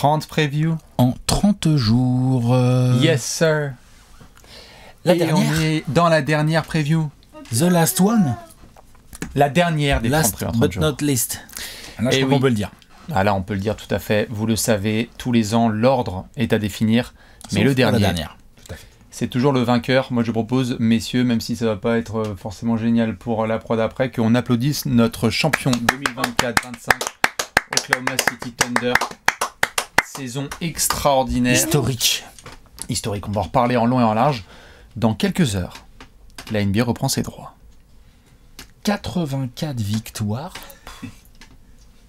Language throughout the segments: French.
30 previews en 30 jours. Yes, sir. La Et dernière. on est dans la dernière preview. The last one. La dernière des 30 Last previews en 30 but jours. not least. Là, je Et crois oui. qu'on peut le dire. Ah là, on peut le dire tout à fait. Vous le savez, tous les ans, l'ordre est à définir. Mais Sauf le pour dernier, la dernière. Tout à fait. c'est toujours le vainqueur. Moi, je propose, messieurs, même si ça va pas être forcément génial pour la prod d'après, qu'on applaudisse notre champion 2024-25, Oklahoma City Thunder. Saison extraordinaire. Historique. Historique. On va en reparler en long et en large. Dans quelques heures, la NBA reprend ses droits. 84 victoires.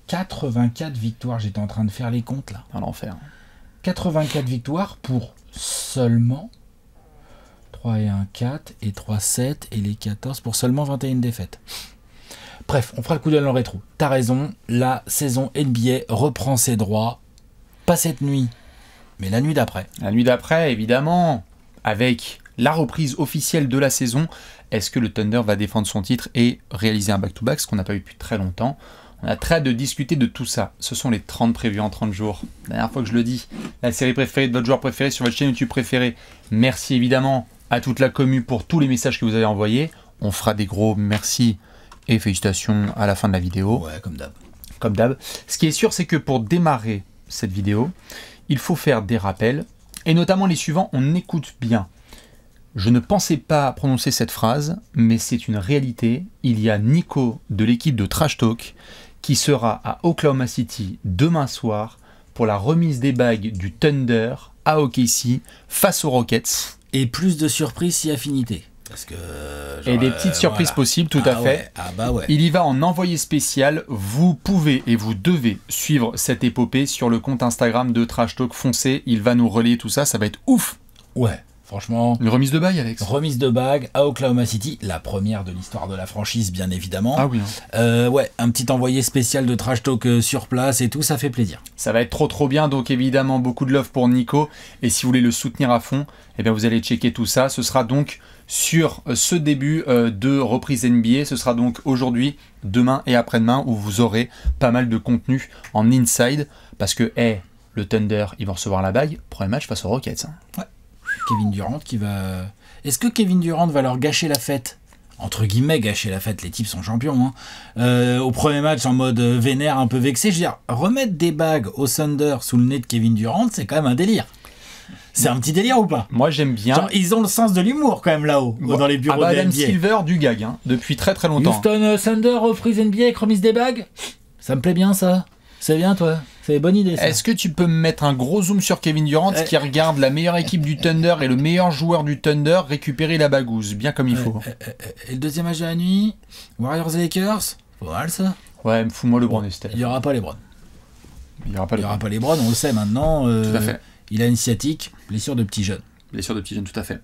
84 victoires. J'étais en train de faire les comptes là. Un enfer. 84 victoires pour seulement 3 et 1, 4 et 3, 7 et les 14 pour seulement 21 défaites. Bref, on fera le coup d'œil dans le rétro. T'as raison, la saison NBA reprend ses droits. Pas cette nuit, mais la nuit d'après. La nuit d'après, évidemment, avec la reprise officielle de la saison, est-ce que le Thunder va défendre son titre et réaliser un back-to-back, ce qu'on n'a pas eu depuis très longtemps? On a très hâte de discuter de tout ça. Ce sont les 30 prévus en 30 jours. La dernière fois que je le dis, la série préférée de votre joueur préféré sur votre chaîne YouTube préférée. Merci évidemment à toute la commu pour tous les messages que vous avez envoyés. On fera des gros merci et félicitations à la fin de la vidéo. Ouais, comme d'hab. Comme d'hab. Ce qui est sûr, c'est que pour démarrer cette vidéo, il faut faire des rappels, et notamment les suivants, on écoute bien. Je ne pensais pas prononcer cette phrase, mais c'est une réalité. Il y a Nico de l'équipe de Trash Talk qui sera à Oklahoma City demain soir pour la remise des bagues du Thunder à OKC face aux Rockets. Et plus de surprises si affinité. Parce que, Et des petites surprises possibles, tout à fait. Ouais. Ah bah ouais. Il y va en envoyé spécial. Vous pouvez et vous devez suivre cette épopée sur le compte Instagram de Trash Talk. Foncez, il va nous relayer tout ça, ça va être ouf. Ouais, franchement. Une remise de bague, Alex. Remise de bague à Oklahoma City, la première de l'histoire de la franchise, bien évidemment. Ah oui. Ouais, un petit envoyé spécial de Trash Talk sur place et tout, ça fait plaisir. Ça va être trop bien, donc évidemment beaucoup de love pour Nico. Et si vous voulez le soutenir à fond, eh bien vous allez checker tout ça. Ce sera donc sur ce début de reprise NBA. Ce sera donc aujourd'hui, demain et après-demain où vous aurez pas mal de contenu en inside. Parce que, le Thunder, ils vont recevoir la bague. Premier match face aux Rockets. Hein. Ouais. Kevin Durant qui va... Est-ce que Kevin Durant va leur gâcher la fête ? Entre guillemets, gâcher la fête, les types sont champions. Hein. Au premier match, en mode vénère, un peu vexé, je veux dire, remettre des bagues au Thunder sous le nez de Kevin Durant, c'est quand même un délire. C'est un petit délire ou pas ? Moi j'aime bien. Genre, ils ont le sens de l'humour quand même là-haut, dans les bureaux de Adam NBA. Silver du gag, hein, depuis très longtemps. Houston Thunder reprise NBA avec remise des bagues. Ça me plaît bien ça. C'est bien toi. C'est une bonne idée ça. Est-ce que tu peux me mettre un gros zoom sur Kevin Durant qui regarde la meilleure équipe du Thunder et le meilleur joueur du Thunder récupérer la bagouze, bien comme il faut. Et le deuxième match de la nuit, Warriors Lakers, pas mal ça. Ouais, fous-moi LeBron et Steph. Il n'y aura pas LeBron. Il n'y aura pas LeBron, on le sait maintenant. Tout à fait. Il a une sciatique, blessure de petit jeune. Blessure de petit jeune, tout à fait.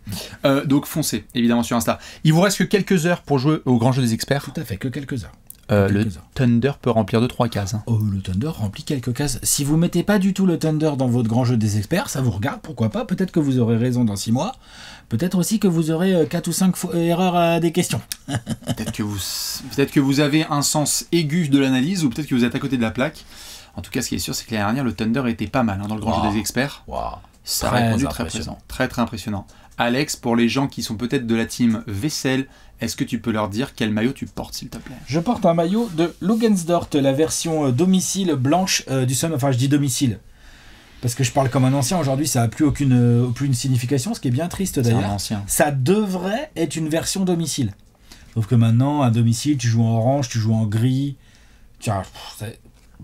Donc foncez, évidemment, sur Insta. Il vous reste que quelques heures pour jouer au grand jeu des experts. Tout à fait, que quelques heures. Le Thunder peut remplir 2-3 cases. Hein. Oh, le Thunder remplit quelques cases. Si vous mettez pas du tout le Thunder dans votre grand jeu des experts, ça vous regarde, pourquoi pas. Peut-être que vous aurez raison dans 6 mois. Peut-être aussi que vous aurez 4 ou 5 erreurs à des questions. Peut-être que vous avez un sens aigu de l'analyse ou peut-être que vous êtes à côté de la plaque. En tout cas, ce qui est sûr, c'est que l'année dernière, le Thunder était pas mal dans le grand jeu des experts. Ça a répondu très présent. Très impressionnant. Alex, pour les gens qui sont peut-être de la team vaisselle, est-ce que tu peux leur dire quel maillot tu portes, s'il te plaît ? Je porte un maillot de Lugansdort, la version domicile blanche du Sun. Enfin, je dis domicile parce que je parle comme un ancien. Aujourd'hui, ça n'a plus aucune signification, ce qui est bien triste d'ailleurs. C'est un ancien. Ça devrait être une version domicile. Sauf que maintenant, à domicile, tu joues en orange, tu joues en gris.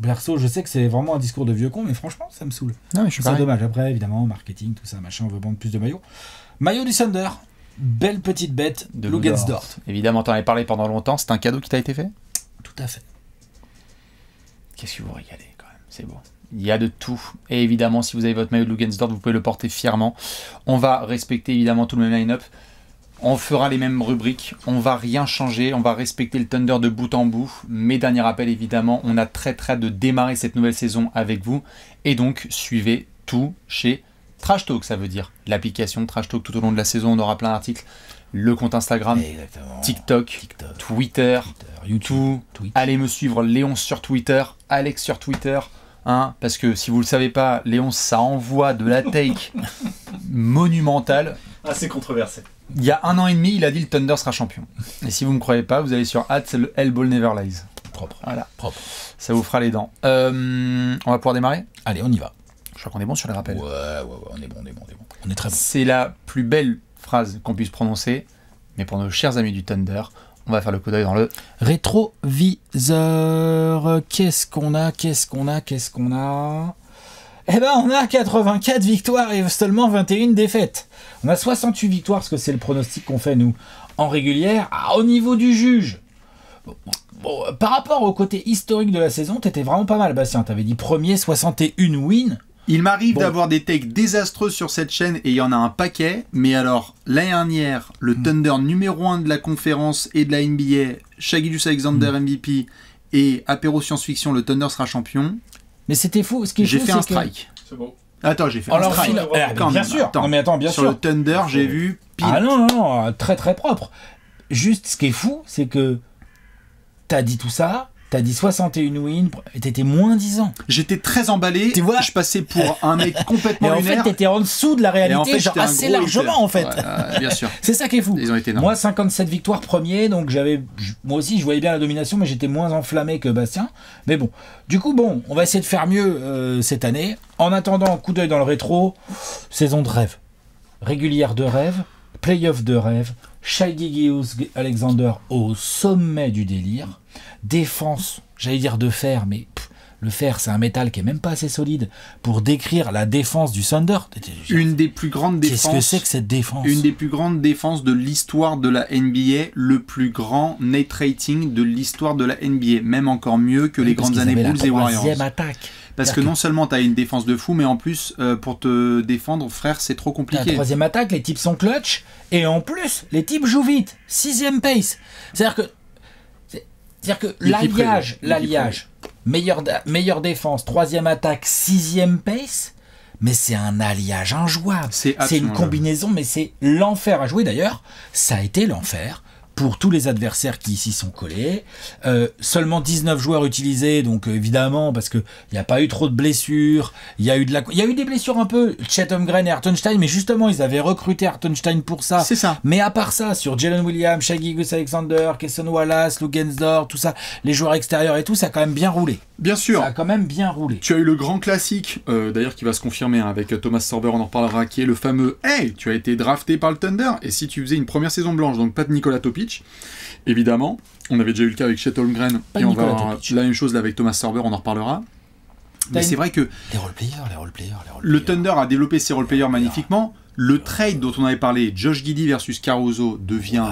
Perso, je sais que c'est vraiment un discours de vieux con, mais franchement, ça me saoule. Non, mais je suis c'est pareil. dommage. Après, évidemment, marketing, tout ça, machin, on veut vendre plus de maillots. Maillot du Thunder, belle petite bête de Lugansdort. Évidemment, t'en avais parlé pendant longtemps. C'est un cadeau qui t'a été fait ? Tout à fait. Qu'est-ce que vous régalez quand même, c'est beau. Il y a de tout. Et évidemment, si vous avez votre maillot de Lugansdort, vous pouvez le porter fièrement. On va respecter évidemment tout le même line-up. On fera les mêmes rubriques, on va rien changer, on va respecter le Thunder de bout en bout. Mes derniers rappels, évidemment, on a très hâte de démarrer cette nouvelle saison avec vous. Et donc, suivez tout chez Trash Talk, ça veut dire l'application de Trash Talk tout au long de la saison. On aura plein d'articles, le compte Instagram, TikTok, Twitter, YouTube. Allez me suivre, Léon sur Twitter, Alex sur Twitter. Hein, parce que si vous le savez pas, Léon, ça envoie de la take monumentale. Assez controversé. Il y a 1 an et demi, il a dit le Thunder sera champion. Et si vous me croyez pas, vous allez sur @Hellball Never Lies. Propre. Voilà. Propre. Ça vous fera les dents. On va pouvoir démarrer. Allez, on y va. Je crois qu'on est bon sur les rappels. Ouais, on est bon. On est très bon. C'est la plus belle phrase qu'on puisse prononcer. Mais pour nos chers amis du Thunder, on va faire le coup d'œil dans le rétroviseur. Qu'est-ce qu'on a Eh ben, on a 84 victoires et seulement 21 défaites. On a 68 victoires parce que c'est le pronostic qu'on fait, nous, en régulière. Au niveau du juge, par rapport au côté historique de la saison, t'étais vraiment pas mal, Bastien. T'avais dit premier, 61 wins. Il m'arrive d'avoir des takes désastreux sur cette chaîne et il y en a un paquet. Mais alors, l'année dernière, le Thunder numéro 1 de la conférence et de la NBA, Shai Gilgeous-Alexander MVP et Apéro Science-Fiction, le Thunder sera champion. Mais c'était fou. Ce qui est J'ai fou, fait c'est un que... strike. C'est bon. Attends, j'ai fait un strike. Bien sûr. Attends. Non, mais attends, bien sur sûr. le Thunder, j'ai vu pile. Ah non, très très propre. Juste, ce qui est fou, c'est que t'as dit tout ça, t'as dit 61 wins, et t'étais moins 10 ans. J'étais très emballé. Tu vois, je passais pour un mec Et complètement en fait, lunaire. t'étais en dessous de la réalité, Et en fait, genre j'étais un assez gros largement hater. en fait. Ouais, bien sûr. C'est ça qui est fou. Ils ont été énormes. Moi, 57 victoires premier, donc moi aussi, je voyais bien la domination, mais j'étais moins enflammé que Bastien. Mais bon, du coup, on va essayer de faire mieux cette année. En attendant, coup d'œil dans le rétro, saison de rêve, régulière de rêve, playoff de rêve, Shai Gilgeous-Alexander au sommet du délire, défense, j'allais dire de fer, mais le fer, c'est un métal qui est même pas assez solide pour décrire la défense du Thunder. Une des plus grandes défenses. Qu'est-ce que c'est que cette défense? Une des plus grandes défenses de l'histoire de la NBA, le plus grand net rating de l'histoire de la NBA, même encore mieux que les grandes années Bulls et Warriors. Attaque. Parce que non seulement tu as une défense de fou, mais en plus, pour te défendre, frère, c'est trop La compliqué. troisième attaque, les types sont clutch, et en plus, les types jouent vite. 6e pace. C'est-à-dire que l'alliage, meilleure défense, troisième attaque, 6e pace, mais c'est un alliage injouable. C'est une combinaison, mais c'est l'enfer à jouer. D'ailleurs, ça a été l'enfer pour tous les adversaires qui s'y sont collés. Seulement 19 joueurs utilisés, donc évidemment, parce qu'il n'y a pas eu trop de blessures. Il y a eu des blessures un peu, Chet Holmgren et Hartenstein, mais justement, ils avaient recruté Hartenstein pour ça. C'est ça. Mais à part ça, sur Jalen Williams, Shai Gilgeous-Alexander, Cason Wallace, Lugensdorf, tout ça, les joueurs extérieurs et tout, ça a quand même bien roulé. Bien sûr. Ça a quand même bien roulé. Tu as eu le grand classique, d'ailleurs qui va se confirmer avec Thomas Sorber, on en reparlera, qui est le fameux « Hey, tu as été drafté par le Thunder !» Et si tu faisais une première saison blanche, donc pas de Nikola Topic, évidemment, on avait déjà eu le cas avec Chet Holmgren, et on va avoir la même chose là avec Thomas Sorber, on en reparlera. Mais c'est vrai que les roleplayers. le Thunder a développé ses roleplayers magnifiquement. Le trade dont on avait parlé, Josh Giddey versus Caruso, devient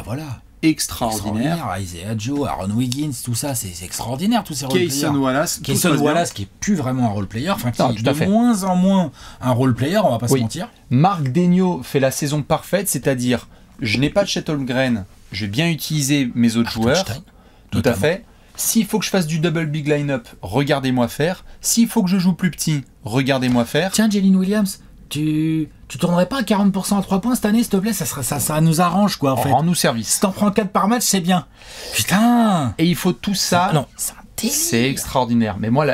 extraordinaire. Isaiah Joe, Aaron Wiggins, tout ça, c'est extraordinaire, tous ces roleplayers. Cason Wallace, qui est plus vraiment un roleplayer, enfin qui est de moins en moins un roleplayer, on va pas se mentir. Marc Daigneault fait la saison parfaite, c'est-à-dire je n'ai pas de Chet Holmgren, je vais bien utiliser mes autres joueurs. Tout à fait. S'il faut que je fasse du double big line-up, regardez-moi faire. S'il faut que je joue plus petit, regardez-moi faire. Tiens, Jalen Williams, tu tournerais pas à 40% à 3 points cette année, s'il te plaît, ça nous arrange, quoi, en fait. Rends-nous service. Si t'en prends 4 par match, c'est bien. Putain. Et il faut tout ça. Non, c'est extraordinaire. Mais moi,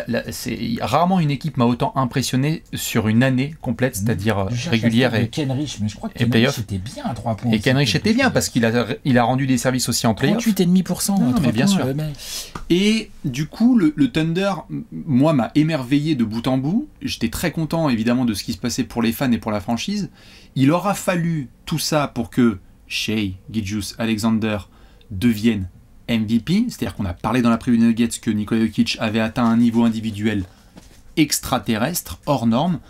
rarement une équipe m'a autant impressionné sur une année complète, c'est-à-dire régulière et Kenrich, mais je crois que Kenrich était bien à 3 points. Et Kenrich était bien parce qu'il a rendu des services aussi en playoff. 38,5%. Mais bien sûr. Et du coup, le Thunder, moi, m'a émerveillé de bout en bout. J'étais très content, évidemment, de ce qui se passait pour les fans et pour la franchise. Il aura fallu tout ça pour que Shai Gilgeous-Alexander devienne MVP, c'est-à-dire qu'on a parlé dans la preview Nuggets que Nikola Jokic avait atteint un niveau individuel extraterrestre, hors norme,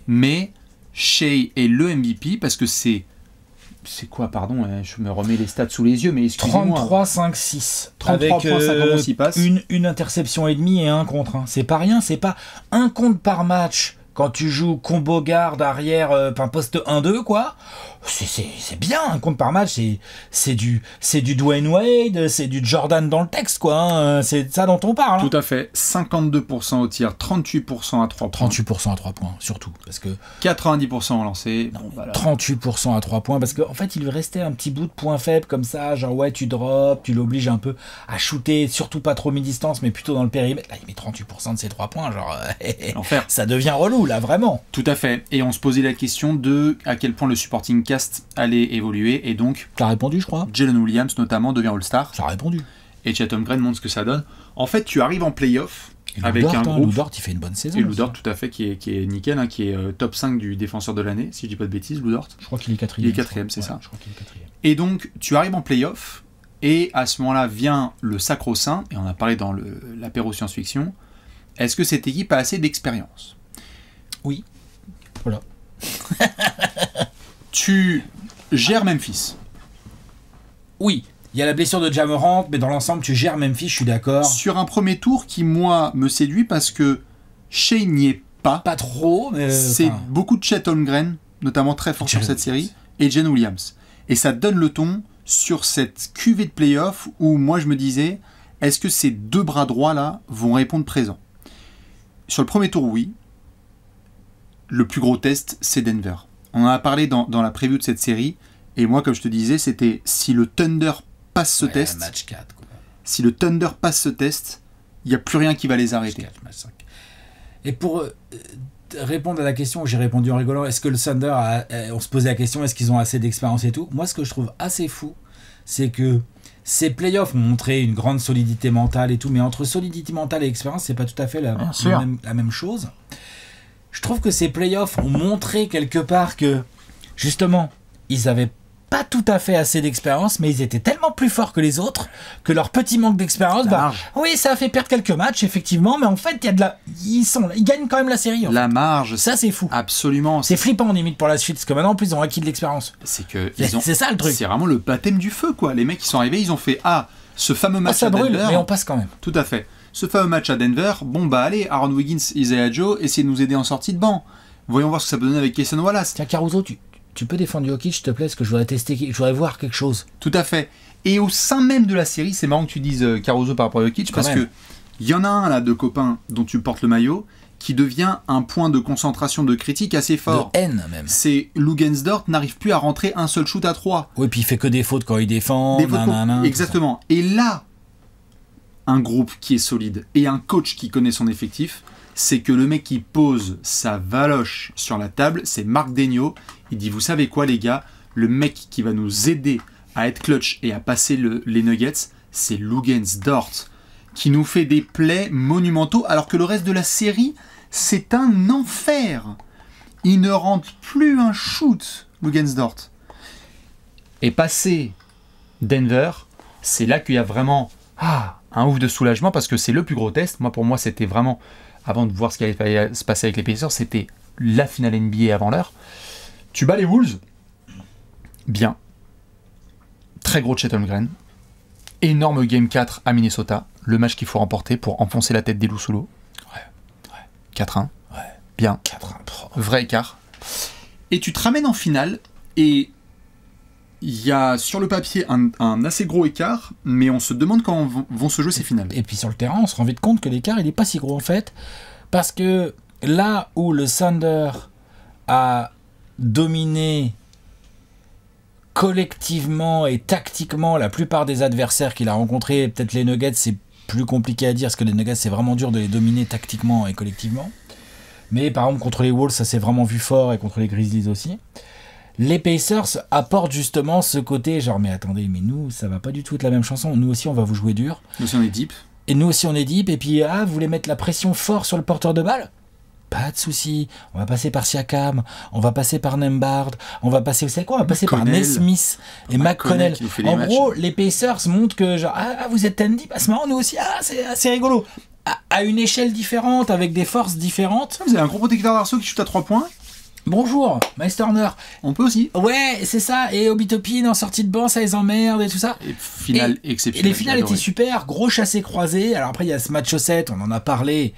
mais Shai est le MVP parce que c'est quoi, pardon, je me remets les stats sous les yeux, mais excusez-moi. 33-5-6. 33 points, 50 s'y passe. Une interception et demie et 1 contre 1. C'est pas rien, c'est pas un contre par match quand tu joues combo garde arrière, enfin poste 1-2 quoi, c'est bien un compte par match, c'est du Dwayne Wade, c'est du Jordan dans le texte quoi, hein, c'est de ça dont on parle. Hein. Tout à fait. 52% au tir, 38% à 3 points. 38% à 3 points surtout parce que 90% en lancé. non, Bon, voilà. 38% à 3 points parce qu'en fait il lui restait un petit bout de point faible comme ça, genre ouais tu drops, tu l'obliges un peu à shooter, surtout pas trop mi-distance mais plutôt dans le périmètre. Là il met 38% de ses 3 points, genre L'enfer. ça devient relou là vraiment. Tout à fait. Et on se posait la question de à quel point le supporting cast allait évoluer. Et donc, T'as répondu je crois. Jalen Williams notamment devient All-Star. Ça a répondu. Et Chet Holmgren montre ce que ça donne. En fait, tu arrives en playoff Et Lou avec Dort, un hein, groupe. Lou Dort, il fait une bonne saison. Et Lou aussi. Dort, tout à fait, qui est nickel, hein, qui est top 5 du défenseur de l'année, si je dis pas de bêtises, Lou Dort. Je crois qu'il est quatrième. Il est quatrième, c'est ça. Je crois qu'il est quatrième. Et donc, tu arrives en playoff, et à ce moment-là vient le sacro-saint, et on a parlé dans l'apéro science-fiction. Est-ce que cette équipe a assez d'expérience? Oui. Voilà. Tu gères Memphis. Oui. Il y a la blessure de Ja Morant, mais dans l'ensemble, tu gères Memphis, je suis d'accord. Sur un premier tour qui, moi, me séduit parce que Shea n'y est pas. Pas trop, mais. C'est enfin, beaucoup de Chet Holmgren, notamment très fort sur Jalen cette Williams. série, et Jalen Williams. Et ça donne le ton sur cette cuvée de playoff où moi je me disais, est-ce que ces deux bras droits là vont répondre présent? Sur le premier tour, oui. Le plus gros test, c'est Denver. On en a parlé dans la preview de cette série, et moi, comme je te disais, c'était si le Thunder passe ce ouais, test, Match 4, quoi. si le Thunder passe ce test, il n'y a plus rien qui va les Match arrêter. 4, match 5. Et pour répondre à la question, j'ai répondu en rigolant, est-ce que le Thunder on se posait la question, est-ce qu'ils ont assez d'expérience et tout? Moi, ce que je trouve assez fou, c'est que ces playoffs ont montré une grande solidité mentale et tout, mais entre solidité mentale et expérience, c'est pas tout à fait la même chose. Je trouve que ces playoffs ont montré quelque part que, justement, ils avaient pas tout à fait assez d'expérience, mais ils étaient tellement plus forts que les autres que leur petit manque d'expérience, oui, ça a fait perdre quelques matchs, effectivement, mais en fait, il y a de la, ils gagnent quand même la série. La marge, ça c'est fou. Absolument. C'est flippant limite pour la suite, parce que maintenant en plus ils ont acquis de l'expérience. C'est que c'est ça le truc. C'est vraiment le baptême du feu, quoi. Les mecs qui sont arrivés, ils ont fait ce fameux match ça à brûle, Denver. mais on passe quand même. Tout à fait. Ce fameux match à Denver, bon bah allez, Aaron Wiggins, Isaiah Joe, essayez de nous aider en sortie de banc. Voyons voir ce que ça peut donner avec Cason Wallace. Tiens Caruso, tu peux défendre Jokic, s'il te plaît, parce que je voudrais tester, je voudrais voir quelque chose. Tout à fait. Et au sein même de la série, c'est marrant que tu dises Caruso par rapport à Jokic, parce que il y en a un là de copains dont tu portes le maillot qui devient un point de concentration de critique assez fort. De haine même. C'est Lugensdort n'arrive plus à rentrer un seul shoot à 3. Oui, puis il fait que des fautes quand il défend. Exactement. Et là, un groupe qui est solide et un coach qui connaît son effectif, c'est que le mec qui pose sa valoche sur la table, c'est Marc Daigneault. Il dit, vous savez quoi les gars, le mec qui va nous aider à être clutch et à passer les Nuggets, c'est Lugensdort, qui nous fait des plays monumentaux, alors que le reste de la série, c'est un enfer. Il ne rentre plus un shoot, Lugensdort. Et passer Denver, c'est là qu'il y a vraiment un ouf de soulagement, parce que c'est le plus gros test. Pour moi, c'était vraiment, avant de voir ce qui allait se passer avec les Pacers, c'était la finale NBA avant l'heure. Tu bats les Wolves, bien. Très gros Chet Holmgren. Énorme Game 4 à Minnesota, le match qu'il faut remporter pour enfoncer la tête des loups sous l'eau. 4-1. Bien. 4-1. Vrai écart. Et tu te ramènes en finale, et il y a sur le papier un assez gros écart, mais on se demande comment vont se jouer ces finales. Et puis sur le terrain, on se rend vite compte que l'écart, il n'est pas si gros en fait, parce que là où le Thunder a dominé collectivement et tactiquement la plupart des adversaires qu'il a rencontrés, peut-être les Nuggets, c'est plus compliqué à dire, parce que les Nuggets, c'est vraiment dur de les dominer tactiquement et collectivement. Mais par exemple, contre les Wolves, ça s'est vraiment vu fort, et contre les Grizzlies aussi. Les Pacers apportent justement ce côté genre, mais attendez, mais nous, ça va pas du tout être la même chanson. Nous aussi, on va vous jouer dur. Nous aussi, on est deep. Et nous aussi, on est deep. Et puis, vous voulez mettre la pression fort sur le porteur de balle? Pas de souci. On va passer par Siakam, on va passer par Nembhard, on va passer, vous savez quoi, on va passer par Nesmith et McConnell. En gros, les Pacers montrent que genre, vous êtes ten deep, c'est marrant, nous aussi, c'est rigolo. À une échelle différente, avec des forces différentes. Vous avez un gros protecteur d'arceau qui chute à 3 points. Bonjour, Miles Turner. On peut aussi. Ouais, c'est ça. Et Obi Toppin en sortie de banc, ça les emmerde et tout ça. Et finale Et exceptionnelle. les finales étaient super, gros chassé croisé. Alors après, il y a ce match au 7, on en a parlé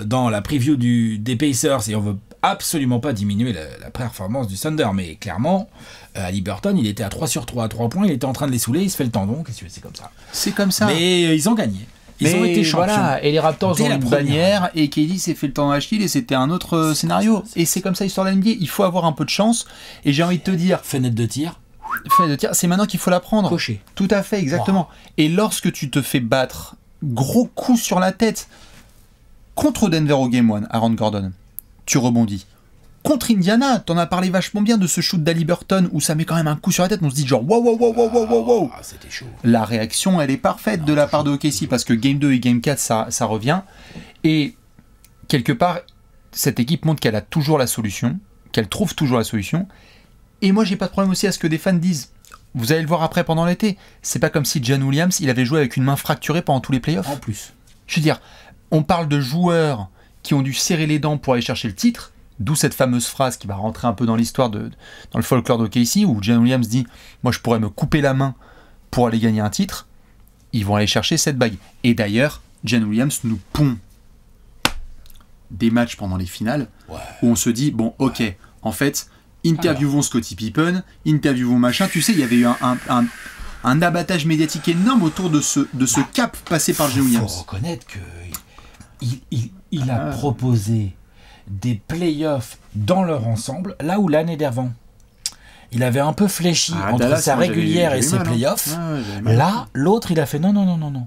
dans la preview des Pacers et on veut absolument pas diminuer la performance du Thunder, mais clairement, Haliburton, il était à 3 sur 3 à 3 points, il était en train de les saouler, il se fait le tendon, qu'est-ce que c'est comme ça. C'est comme ça. Mais ils ont gagné. Ils ont été champions. Voilà. Et les Raptors Dès ont la une première. bannière et KD s'est fait le temps d'Achille et c'était un autre scénario. Et c'est comme ça l'histoire de la NBA. Il faut avoir un peu de chance. Et j'ai envie de te dire, Fenêtre de tir, c'est maintenant qu'il faut la prendre. coché. Tout à fait, exactement. Et lorsque tu te fais battre, gros coup sur la tête, contre Denver au Game 1, Aaron Gordon, tu rebondis. Contre Indiana, t'en as parlé vachement bien de ce shoot d'Haliburton où ça met quand même un coup sur la tête, on se dit genre wow, wow, wow, wow, wow, wow, wow. Ah, c'était chaud. La réaction, elle est parfaite de la part de OKC parce que Game 2 et Game 4, ça revient. Et quelque part, cette équipe montre qu'elle a toujours la solution, qu'elle trouve toujours la solution. Et moi, j'ai pas de problème aussi à ce que des fans disent. Vous allez le voir après pendant l'été. C'est pas comme si John Williams, il avait joué avec une main fracturée pendant tous les playoffs. En plus. Je veux dire, on parle de joueurs qui ont dû serrer les dents pour aller chercher le titre, d'où cette fameuse phrase qui va rentrer un peu dans l'histoire, dans le folklore d'OKC, où John Williams dit « Moi, je pourrais me couper la main pour aller gagner un titre. » Ils vont aller chercher cette bague. Et d'ailleurs, John Williams nous pond des matchs pendant les finales où on se dit « Bon, ok, en fait, interviewons Scottie Pippen, interviewons machin. » Tu sais, il y avait eu un abattage médiatique énorme autour de ce cap passé par John Il faut Williams. reconnaître que il a proposé des playoffs dans leur ensemble, là où l'année d'avant, il avait un peu fléchi entre Dallas, sa moi, régulière j'avais et ses mal, hein. playoffs. Ouais, j'avais mal. Là, l'autre, il a fait non.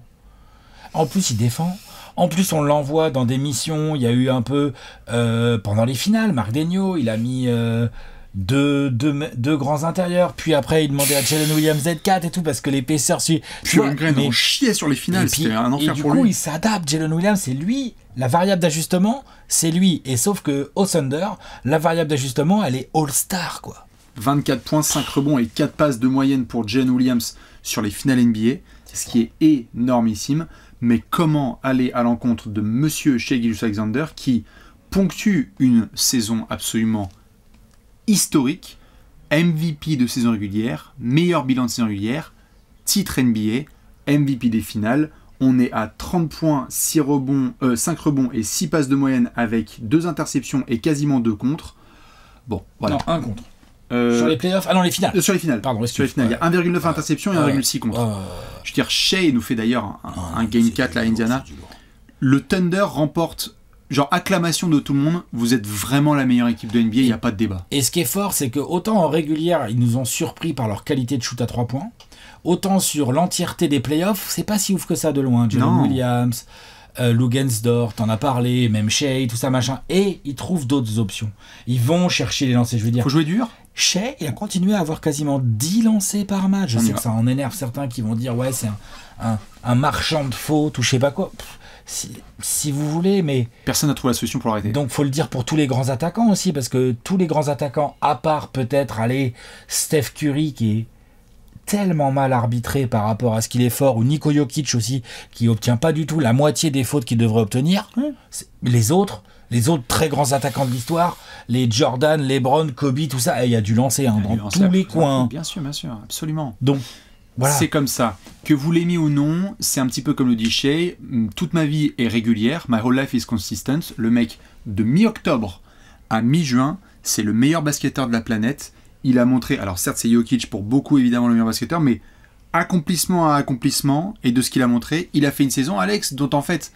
En plus, il défend. En plus, on l'envoie dans des missions. Il y a eu un peu pendant les finales, Marc Daigneault, il a mis deux grands intérieurs. Puis après, il demandait à Jalen Williams Z4 et tout parce que l'épaisseur. Puis Holmgren, on chiait sur les finales, c'était un enfer du pour coup, lui. il s'adapte. Jalen Williams, c'est lui. La variable d'ajustement, c'est lui. Et sauf que au Thunder, la variable d'ajustement, elle est All-Star, quoi. 24 points, 5 rebonds et 4 passes de moyenne pour Jalen Williams sur les finales NBA, ce qui est énormissime. Mais comment aller à l'encontre de Monsieur Shai Gilgeous-Alexander qui ponctue une saison absolument historique, MVP de saison régulière, meilleur bilan de saison régulière, titre NBA, MVP des finales. On est à 30 points, 5 rebonds et 6 passes de moyenne avec 2 interceptions et quasiment 2 contre. Bon, voilà. Non, un contre. Sur les playoffs. Ah non, les finales. Sur les finales. Pardon, Sur les finales. Il y a 1,9 interceptions et 1,6 contre. Je veux dire, Shai nous fait d'ailleurs un Game 4 là, à Indiana. Le Thunder remporte, genre acclamation de tout le monde, vous êtes vraiment la meilleure équipe de NBA, il n'y a pas de débat. Et ce qui est fort, c'est que autant en régulière, ils nous ont surpris par leur qualité de shoot à 3 points, autant sur l'entièreté des playoffs, c'est pas si ouf que ça de loin. Jalen Williams, Lugensdorf, t'en as parlé, même Shai, tout ça machin, et ils trouvent d'autres options. Ils vont chercher les lancers, je veux dire. Faut jouer dur. Shai, il a continué à avoir quasiment 10 lancers par match. Je On y sais va. que ça en énerve certains qui vont dire ouais, c'est un marchand de fautes ou je sais pas quoi. Si vous voulez, mais Personne n'a trouvé la solution pour l'arrêter. donc faut le dire pour tous les grands attaquants aussi, parce que tous les grands attaquants, à part peut-être Steph Curry qui est tellement mal arbitré par rapport à ce qu'il est fort, ou Niko Jokic aussi qui obtient pas du tout la moitié des fautes qu'il devrait obtenir. Les autres très grands attaquants de l'histoire, les Jordan, LeBron, Kobe, tout ça, il y a du lancer dans tous les coins. Bien sûr, absolument. Donc voilà. C'est comme ça. Que vous l'aimiez ou non, c'est un petit peu comme le dit Shai. Toute ma vie est régulière. My whole life is consistent. Le mec, de mi-octobre à mi-juin, c'est le meilleur basketteur de la planète. Il a montré, alors certes c'est Jokic pour beaucoup évidemment le meilleur basketteur, mais accomplissement à accomplissement, et de ce qu'il a montré, il a fait une saison, Alex, dont en fait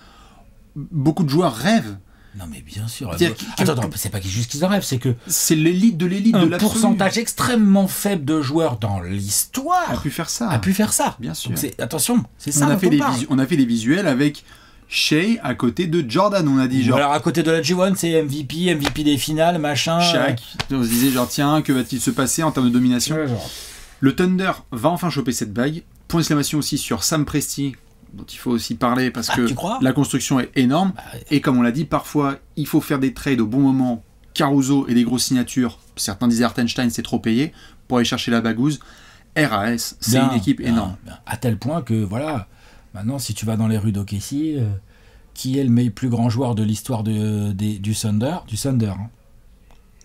beaucoup de joueurs rêvent. Non mais bien sûr. C'est-à-dire Attends, c'est pas juste qu'ils en rêvent, c'est que c'est l'élite de l'élite de un l'absolu. pourcentage extrêmement faible de joueurs dans l'histoire a pu faire ça. Bien sûr. Donc attention, c'est ça on a dont fait on parle. on a fait des visuels avec Shai à côté de Jordan, on a dit genre Alors à côté de la G1, c'est MVP des finales, machin. Shaq, on se disait genre tiens, que va-t-il se passer en termes de domination. Le Thunder va enfin choper cette bague. Point d'exclamation aussi sur Sam Presti, dont il faut aussi parler parce que tu crois la construction est énorme. Et comme on l'a dit, parfois il faut faire des trades au bon moment. Caruso et des grosses signatures. Certains disaient Hartenstein, c'est trop payé pour aller chercher la bagouze. RAS, c'est une équipe énorme. À tel point que voilà, maintenant si tu vas dans les rues d'OKC, qui est le plus grand joueur de l'histoire du Thunder, hein.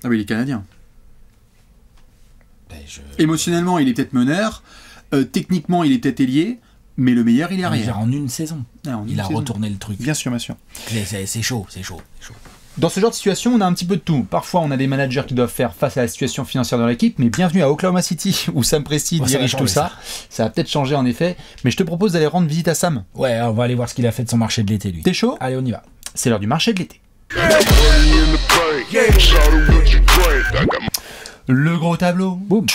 Ah oui, il est canadien. Ben, Émotionnellement, il est peut-être meneur. Techniquement, il est peut-être ailier. Mais le meilleur, il est arrière. En une saison. Il a retourné le truc. Bien sûr, bien sûr. C'est chaud. Dans ce genre de situation, on a un petit peu de tout. Parfois, on a des managers qui doivent faire face à la situation financière de l'équipe, mais bienvenue à Oklahoma City, où Sam Presti dirige tout ça. Ça va peut-être changer en effet, mais je te propose d'aller rendre visite à Sam. Ouais, on va aller voir ce qu'il a fait de son marché de l'été, lui. T'es chaud? Allez, on y va. C'est l'heure du marché de l'été. Le gros tableau. Boum.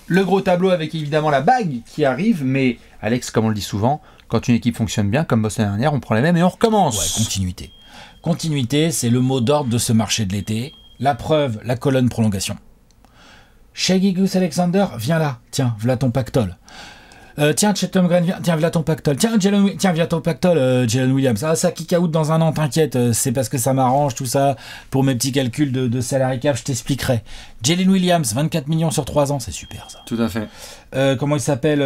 Le gros tableau avec évidemment la bague qui arrive, mais Alex, comme on le dit souvent, quand une équipe fonctionne bien, comme Boston l'année dernière, on prend la même et on recommence. Ouais, continuité. Continuité, c'est le mot d'ordre de ce marché de l'été. La preuve, la colonne prolongation. Shai Gilgeous-Alexander, viens là. Tiens, v'là ton pactole. Tiens, Chatham Green, tiens, v'là ton pactole. Tiens, viens ton pactole, Jalen Williams. Ah, ça kick out dans un an, t'inquiète. C'est parce que ça m'arrange, tout ça. Pour mes petits calculs de salary cap, je t'expliquerai. Jalen Williams, 24 millions sur 3 ans, c'est super ça. Tout à fait. Comment il s'appelle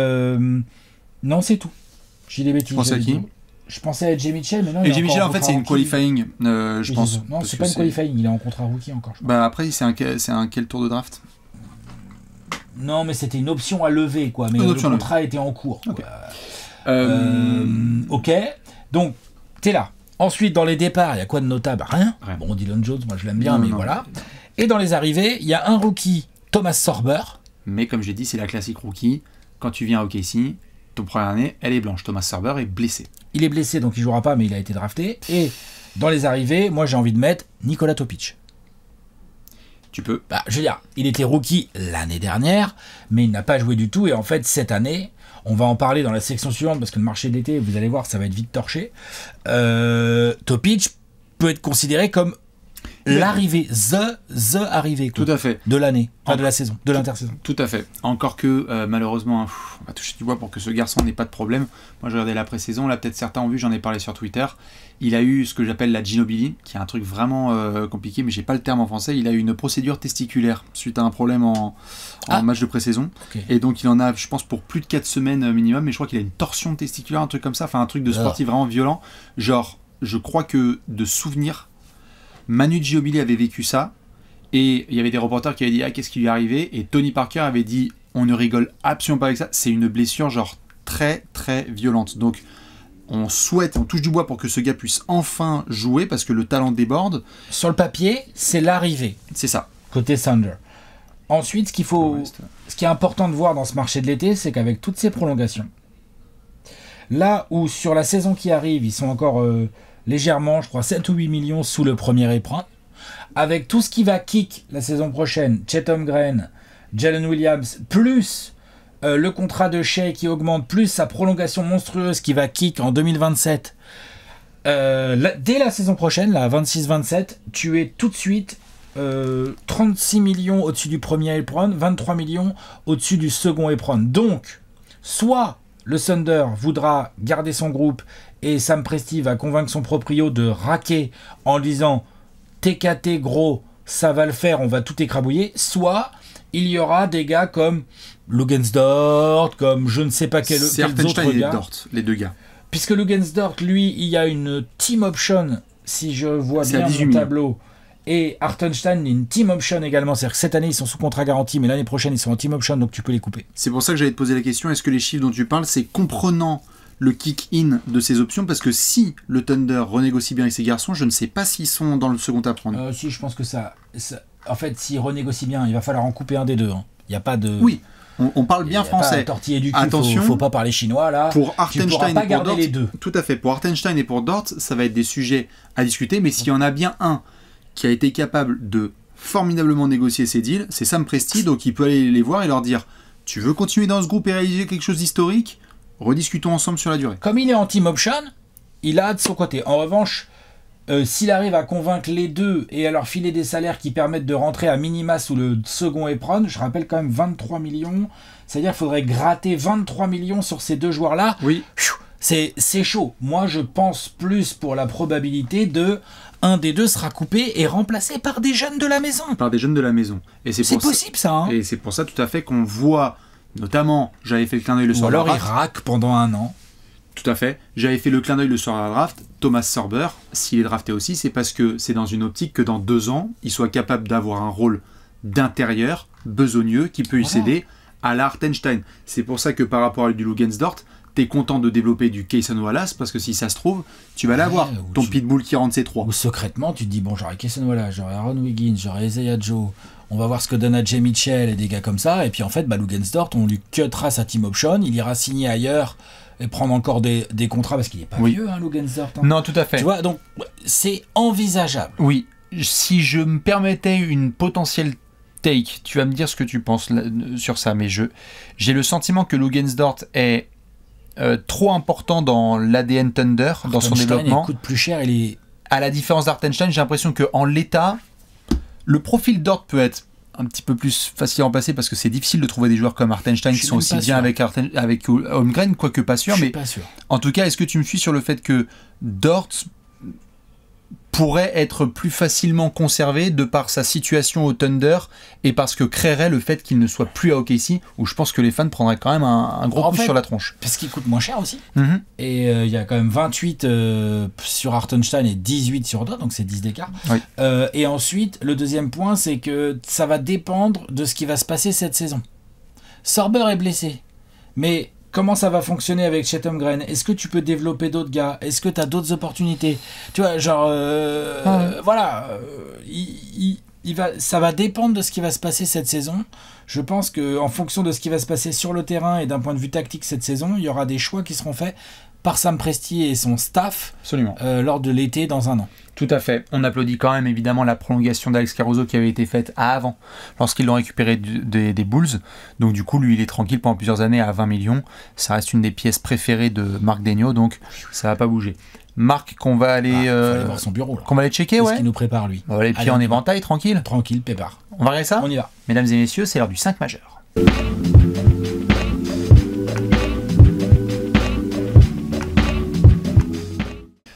Non, c'est tout. J'ai des bêtises. Tu penses à qui? Je pensais à Jay Mitchell, mais non. Et Jay Mitchell, en fait, c'est une qualifying, je pense. Non, c'est pas une qualifying, il est en contrat rookie encore. Je bah après, c'est un quel tour de draft? Non, mais c'était une option à lever, quoi. Mais le contrat était en cours. Ok. Ok. Donc, t'es là. Ensuite, dans les départs, il y a quoi de notable? Rien. Bon, Dylan Jones, moi je l'aime bien, mais voilà. Et dans les arrivées, il y a un rookie, Thomas Sorber. Mais comme j'ai dit, c'est la classique rookie. Quand tu viens à OKC, ton première année, elle est blanche. Thomas Sorber est blessé. Il est blessé, donc il jouera pas, mais il a été drafté. Et dans les arrivées, moi j'ai envie de mettre Nikola Topic. Tu peux. Bah, je veux dire, il était rookie l'année dernière, mais il n'a pas joué du tout. Et en fait, cette année, on va en parler dans la section suivante, parce que le marché d'été, vous allez voir, ça va être vite torché. Topic peut être considéré comme l'arrivée, the arrivée. Tout à fait. De l'année, de la saison, de l'intersaison. Tout à fait. Encore que, malheureusement, on va toucher du bois pour que ce garçon n'ait pas de problème. Moi, j'ai regardé la pré-saison, là, peut-être certains ont vu, j'en ai parlé sur Twitter. Il a eu ce que j'appelle la Ginobili, qui est un truc vraiment compliqué, mais j'ai pas le terme en français. Il a eu une procédure testiculaire suite à un problème en match de pré-saison. Okay. Et donc, il en a, je pense, pour plus de 4 semaines minimum, mais je crois qu'il a une torsion testiculaire, un truc comme ça, enfin, un truc de sportif vraiment violent. Genre, je crois que de souvenir, Manu Ginobili avait vécu ça, et il y avait des reporters qui avaient dit « Ah, qu'est-ce qui lui est arrivé ?» Et Tony Parker avait dit « On ne rigole absolument pas avec ça, c'est une blessure genre très très violente. » Donc on touche du bois pour que ce gars puisse enfin jouer, parce que le talent déborde. Sur le papier, c'est l'arrivée. C'est ça. Côté Thunder. Ensuite, ce qui est important de voir dans ce marché de l'été, c'est qu'avec toutes ces prolongations, là où sur la saison qui arrive, ils sont encore... légèrement, je crois 7 ou 8 millions sous le premier éperon. Avec tout ce qui va kick la saison prochaine, Chatham Green, Jalen Williams, plus le contrat de Shai qui augmente, plus sa prolongation monstrueuse qui va kick en 2027. Dès la saison prochaine, la 26-27, tu es tout de suite 36 millions au-dessus du premier éperon, 23 millions au-dessus du second éperon. Donc, soit le Thunder voudra garder son groupe et Sam Presti va convaincre son proprio de raquer en disant TKT gros, ça va le faire, on va tout écrabouiller. Soit il y aura des gars comme Luguensdort, comme je ne sais pas quel autre gars. Dort, les deux gars. Puisque Luguensdort, lui, il y a une team option, si je vois bien mon tableau. Et Hartenstein, une team option également. C'est-à-dire que cette année, ils sont sous contrat garanti, mais l'année prochaine, ils sont en team option, donc tu peux les couper. C'est pour ça que j'allais te poser la question, est-ce que les chiffres dont tu parles, c'est comprenant le kick-in de ces options? Parce que si le Thunder renégocie bien avec ces garçons, je ne sais pas s'ils sont dans le second à prendre. Si, je pense que ça... En fait, s'ils renégocient bien, il va falloir en couper un des deux. Il n'y a pas de... Oui, on parle bien français. Tortiller du cul, attention, faut pas parler chinois, là. Pour Hartenstein pas et pour garder Dort, les deux. Tout à fait. Pour Hartenstein et pour Dort, ça va être des sujets à discuter, mais s'il y en a bien un qui a été capable de formidablement négocier ses deals, c'est Sam Presti, donc il peut aller les voir et leur dire « Tu veux continuer dans ce groupe et réaliser quelque chose d'historique ? Rediscutons ensemble sur la durée. » Comme il est en team option, il a de son côté. En revanche, s'il arrive à convaincre les deux et à leur filer des salaires qui permettent de rentrer à minima sous le second éperon, je rappelle quand même 23 millions, c'est-à-dire qu'il faudrait gratter 23 millions sur ces deux joueurs-là. Oui. C'est chaud. Moi, je pense plus pour la probabilité de un des deux sera coupé et remplacé par des jeunes de la maison. Par des jeunes de la maison. Et c'est possible, ça. Hein. Et c'est pour ça tout à fait qu'on voit, notamment, j'avais fait le clin d'œil le soir. Ou alors il raque pendant un an. Tout à fait. J'avais fait le clin d'œil le soir à la draft. Thomas Sorber, s'il est drafté aussi, c'est parce que c'est dans une optique que dans 2 ans, il soit capable d'avoir un rôle d'intérieur, besogneux, qui peut lui céder à la Hartenstein. C'est pour ça que par rapport à du Lugensdort, t'es content de développer du Cason Wallace, parce que si ça se trouve, tu vas l'avoir. Ton pitbull qui rentre ses 3. Ou secrètement, tu te dis, bon, j'aurai Cason Wallace, j'aurai Aaron Wiggins, j'aurai Isaiah Joe, on va voir ce que donne à Jay Mitchell et des gars comme ça, et puis en fait, Lugensdort, on lui cuttera sa team option, il ira signer ailleurs et prendre encore des contrats, parce qu'il n'est pas vieux, Lugensdort. Non, tout à fait. Tu vois, donc, c'est envisageable. Oui, si je me permettais une potentielle take, tu vas me dire ce que tu penses sur ça, mais j'ai le sentiment que Lugensdort est trop important dans l'ADN Thunder, dans son développement. Il coûte plus cher, il est... À la différence d'Hartenstein, j'ai l'impression qu'en l'état, le profil Dort peut être un petit peu plus facile à remplacer, parce que c'est difficile de trouver des joueurs comme Hartenstein qui sont aussi bien avec Holmgren, quoique pas sûr. Mais pas sûr. En tout cas, est-ce que tu me suis sur le fait que Dort pourrait être plus facilement conservé de par sa situation au Thunder et parce que créerait le fait qu'il ne soit plus à OKC, où je pense que les fans prendraient quand même un gros coup sur la tronche. Parce qu'il coûte moins cher aussi. Et il y a quand même 28 sur Hartenstein et 18 sur Dort, donc c'est 10 d'écart. Oui. Et ensuite, le deuxième point, c'est que ça va dépendre de ce qui va se passer cette saison. Sorber est blessé, mais comment ça va fonctionner avec Chet Holmgren? Est-ce que tu peux développer d'autres gars? Est-ce que tu as d'autres opportunités? Tu vois, genre, voilà, ça va dépendre de ce qui va se passer cette saison. Je pense qu'en fonction de ce qui va se passer sur le terrain et d'un point de vue tactique cette saison, il y aura des choix qui seront faits par Sam Presti et son staff. Absolument. Lors de l'été dans 1 an. Tout à fait. On applaudit quand même évidemment la prolongation d'Alex Caruso qui avait été faite avant, lorsqu'ils l'ont récupéré des Bulls. Donc du coup, lui, il est tranquille pendant plusieurs années à 20 millions. Ça reste une des pièces préférées de Marc Daigneault, donc ça va pas bouger. Marc, qu'on va aller, faut aller voir son bureau. Là. Qu'on va aller checker, Qu'est-ce qu'il nous prépare, lui? On va aller pieds en éventail, tranquille. Tranquille, pépère. On va regarder ça? On y va. Mesdames et messieurs, c'est l'heure du 5 majeur.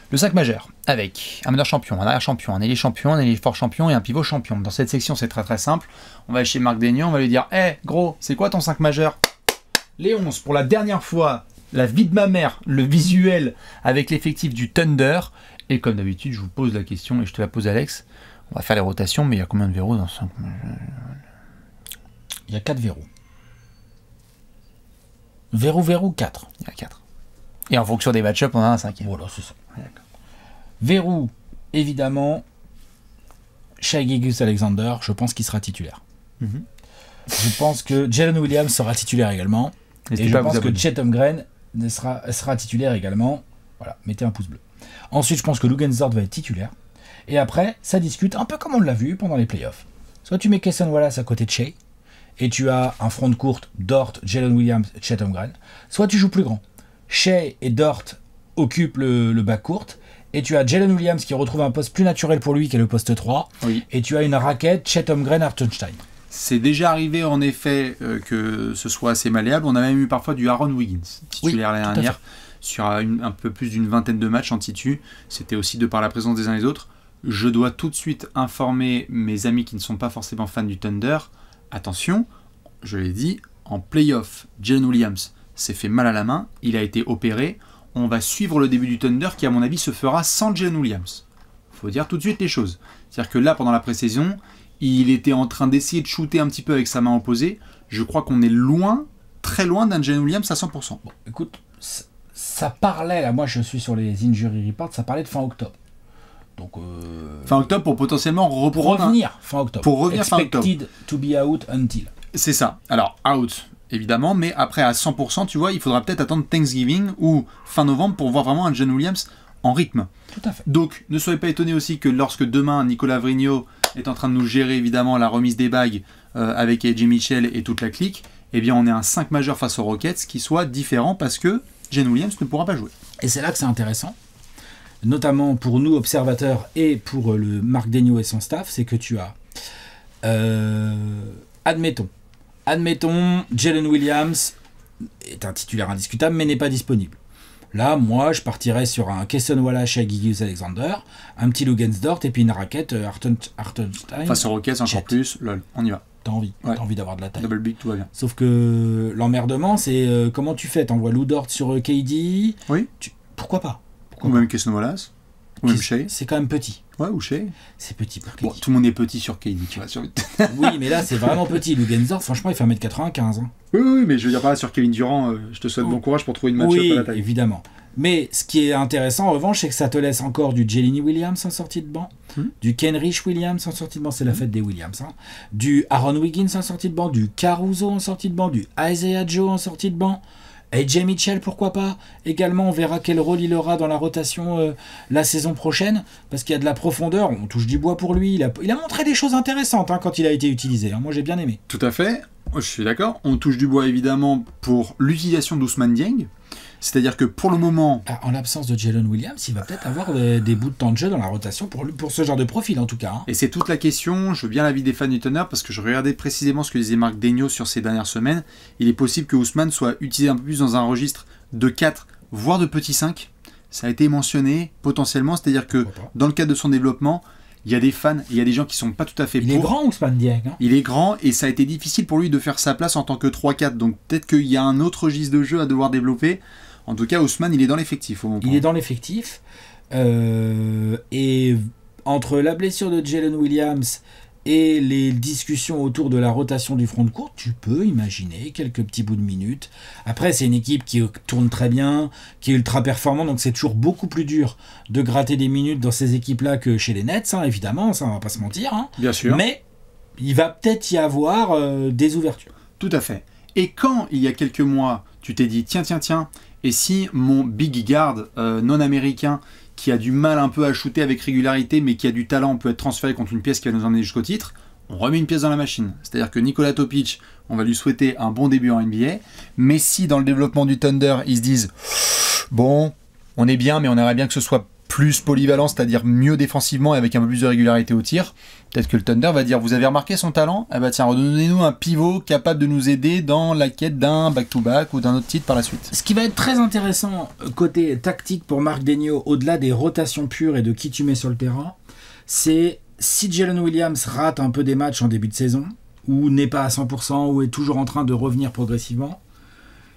Le 5 majeur, avec un meneur champion, un arrière champion, un ailier champion, un ailier fort champion et un pivot champion. Dans cette section, c'est très très simple. On va aller chez Marc Daigneault, on va lui dire « Hey, gros, c'est quoi ton 5 majeur ?» Les 11, pour la dernière fois, la vie de ma mère, le visuel avec l'effectif du Thunder. Et comme d'habitude, je vous pose la question et je te la pose, Alex. On va faire les rotations, mais il y a combien de verrous dans ce 5 majeur? Il y a 4 verrous. Verrou, 4. Il y a 4. Et en fonction des match-ups, on a un 5e. Voilà, c'est ça. D'accord. Verrou, évidemment, Shai Gilgeous-Alexander, je pense qu'il sera titulaire. Je pense que Jalen Williams sera titulaire également. Et je pense que Chet Holmgren sera titulaire également. Voilà, mettez un pouce bleu. Ensuite, je pense que Lugensdort va être titulaire. Et après, ça discute un peu comme on l'a vu pendant les playoffs. Soit tu mets Cason Wallace à côté de Shai, et tu as un front de courte, Dort, Jalen Williams, Chet Holmgren. Soit tu joues plus grand. Shai et Dort occupent le bas court, et tu as Jalen Williams qui retrouve un poste plus naturel pour lui, qui est le poste 3, et tu as une raquette Chet Holmgren, Hartenstein. C'est déjà arrivé en effet que ce soit assez malléable. On a même eu parfois du Aaron Wiggins titulaire l'année dernière sur un peu plus d'une vingtaine de matchs en titu. C'était aussi de par la présence des uns et des autres. Je dois tout de suite informer mes amis qui ne sont pas forcément fans du Thunder. Attention, je l'ai dit, en playoff, Jalen Williams s'est fait mal à la main, il a été opéré. On va suivre le début du Thunder qui, à mon avis, se fera sans Jalen Williams. Il faut dire tout de suite les choses. C'est-à-dire que là, pendant la pré-saison, il était en train d'essayer de shooter un petit peu avec sa main opposée. Je crois qu'on est loin, très loin d'un Jalen Williams à 100%. Bon, écoute, ça parlait, là, moi je suis sur les injury reports, ça parlait de fin octobre. Donc, fin octobre pour potentiellement revenir fin octobre. Pour revenir fin octobre. Expected to be out until. C'est ça. Alors, out, évidemment, mais après à 100%, tu vois, il faudra peut-être attendre Thanksgiving ou fin novembre pour voir vraiment un Jalen Williams en rythme. Tout à fait. Donc, ne soyez pas étonnés aussi que lorsque demain, Nicolas Vrigno est en train de nous gérer évidemment la remise des bagues avec AJ Mitchell et toute la clique, eh bien on est un 5 majeur face aux Rockets qui soit différent parce que Jalen Williams ne pourra pas jouer. Et c'est là que c'est intéressant, notamment pour nous observateurs et pour le Marc Daigneault et son staff, c'est que tu as, admettons, Jalen Williams est un titulaire indiscutable mais n'est pas disponible. Là, moi, je partirais sur un Cason Wallace chez Gilgeous-Alexander, un petit Lugensdort et puis une raquette Hartenstein. Face aux Rockets, encore plus, lol, on y va. T'as envie. Ouais. T'as envie d'avoir de la taille. Double big, tout va bien. Sauf que l'emmerdement, c'est comment tu fais. T'envoies Lou Dort sur KD. Oui. Pourquoi pas? Ou même Keston Wallace. Ou même Shea. C'est quand même petit. Ouais, ou Shea. C'est petit pour KD. Bon, tout le monde est petit sur KD, tu vois. Oui, mais là, c'est vraiment petit. Lugensdorf, franchement, il fait 1m95. Hein. Oui, mais je veux dire par là, sur Kevin Durant, je te souhaite bon courage pour trouver une match-up Oui, à la taille. évidemment. Mais ce qui est intéressant, en revanche, c'est que ça te laisse encore du Jelini Williams en sortie de banc, du Kenrich Williams en sortie de banc, c'est la fête des Williams, hein. Du Aaron Wiggins en sortie de banc, du Caruso en sortie de banc, du Isaiah Joe en sortie de banc, AJ Mitchell, pourquoi pas. Également, on verra quel rôle il aura dans la rotation la saison prochaine, parce qu'il y a de la profondeur, on touche du bois pour lui, il a montré des choses intéressantes quand il a été utilisé, hein. Moi j'ai bien aimé. Tout à fait, je suis d'accord. On touche du bois évidemment pour l'utilisation d'Ousmane Dieng. C'est-à-dire que pour le moment... En l'absence de Jalen Williams, il va peut-être avoir des bouts de temps de jeu dans la rotation pour ce genre de profil en tout cas. Hein. Et c'est toute la question, je veux bien l'avis des fans du Thunder, parce que je regardais précisément ce que disait Marc Daigneault sur ces dernières semaines. Il est possible que Ousmane soit utilisé un peu plus dans un registre de 4, voire de petit 5. Ça a été mentionné potentiellement, c'est-à-dire que dans le cadre de son développement, il y a des fans, il y a des gens qui sont pas tout à fait Il est grand Ousmane Dieng. Hein. Il est grand et ça a été difficile pour lui de faire sa place en tant que 3-4. Donc peut-être qu'il y a un autre registre de jeu à devoir développer. En tout cas, Ousmane, il est dans l'effectif. Il est dans l'effectif. Et entre la blessure de Jalen Williams et les discussions autour de la rotation du front de court, tu peux imaginer quelques petits bouts de minutes. Après, c'est une équipe qui tourne très bien, qui est ultra performante, donc c'est toujours beaucoup plus dur de gratter des minutes dans ces équipes-là que chez les Nets, hein, évidemment, ça on va pas se mentir. Hein. Bien sûr. Mais il va peut-être y avoir des ouvertures. Tout à fait. Et quand, il y a quelques mois, tu t'es dit, tiens, et si mon big guard non-américain, qui a du mal un peu à shooter avec régularité, mais qui a du talent, peut être transféré contre une pièce qui va nous emmener jusqu'au titre, on remet une pièce dans la machine. C'est-à-dire que Nikola Topic, on va lui souhaiter un bon début en NBA, mais si dans le développement du Thunder, ils se disent, bon, on est bien, mais on aimerait bien que ce soit plus polyvalent, c'est-à-dire mieux défensivement et avec un peu plus de régularité au tir, peut-être que le Thunder va dire, vous avez remarqué son talent? Eh ben tiens, redonnez-nous un pivot capable de nous aider dans la quête d'un back-to-back ou d'un autre titre par la suite. Ce qui va être très intéressant côté tactique pour Marc Daigneault, au-delà des rotations pures et de qui tu mets sur le terrain, c'est si Jalen Williams rate un peu des matchs en début de saison, ou n'est pas à 100%, ou est toujours en train de revenir progressivement,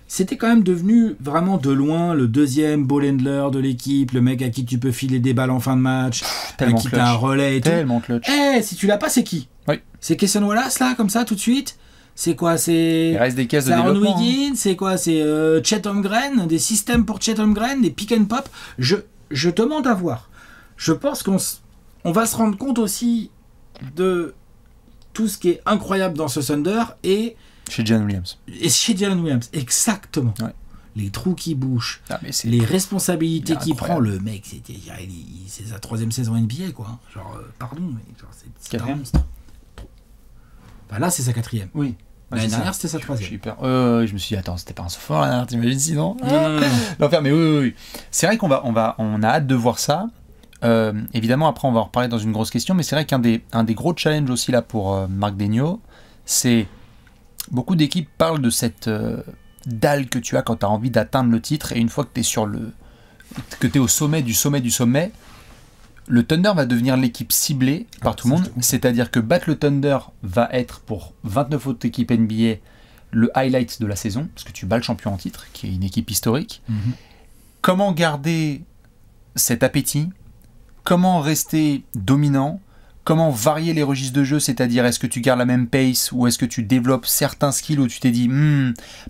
c'était quand même devenu vraiment de loin le deuxième ball handler de l'équipe, le mec à qui tu peux filer des balles en fin de match, à qui t'as un relais et tout. Tellement clutch. Si tu l'as pas, c'est qui? Oui. C'est Keston Wallace là, comme ça, tout de suite? C'est quoi? Il reste des caisses de Aaron développement. Wiggins, c'est quoi? C'est Chet Holmgren, des systèmes pour Chet Holmgren, des pick and pop. Je demande à voir. Je pense qu'on va se rendre compte aussi de tout ce qui est incroyable dans ce Thunder et chez Jalen Williams. Et chez Jalen Williams, exactement. Ouais. Les trous qui bouchent, mais les responsabilités qu'il prend, incroyable. le mec, c'est sa 3e saison NBA, quoi. Genre, pardon, mais genre, c'est un monstre. Enfin, là, c'est sa 4e. Oui. L'année dernière, c'était sa 3e. Je me suis dit, attends, c'était pas un sophomore l'année dernière, t'imagines sinon? Non. L'enfer, mais oui. C'est vrai qu'on on a hâte de voir ça. Évidemment, après, on va en reparler dans une grosse question, mais c'est vrai qu'un des gros challenges aussi là pour Marc Daigneault, c'est beaucoup d'équipes parlent de cette dalle que tu as quand tu as envie d'atteindre le titre, et une fois que tu es que tu es au sommet du sommet du sommet, le Thunder va devenir l'équipe ciblée par tout le monde, c'est-à-dire que battre le Thunder va être pour 29 autres équipes NBA le highlight de la saison, parce que tu bats le champion en titre, qui est une équipe historique. Comment garder cet appétit? Comment rester dominant? Comment varier les registres de jeu, c'est-à-dire est-ce que tu gardes la même pace ou est-ce que tu développes certains skills où tu t'es dit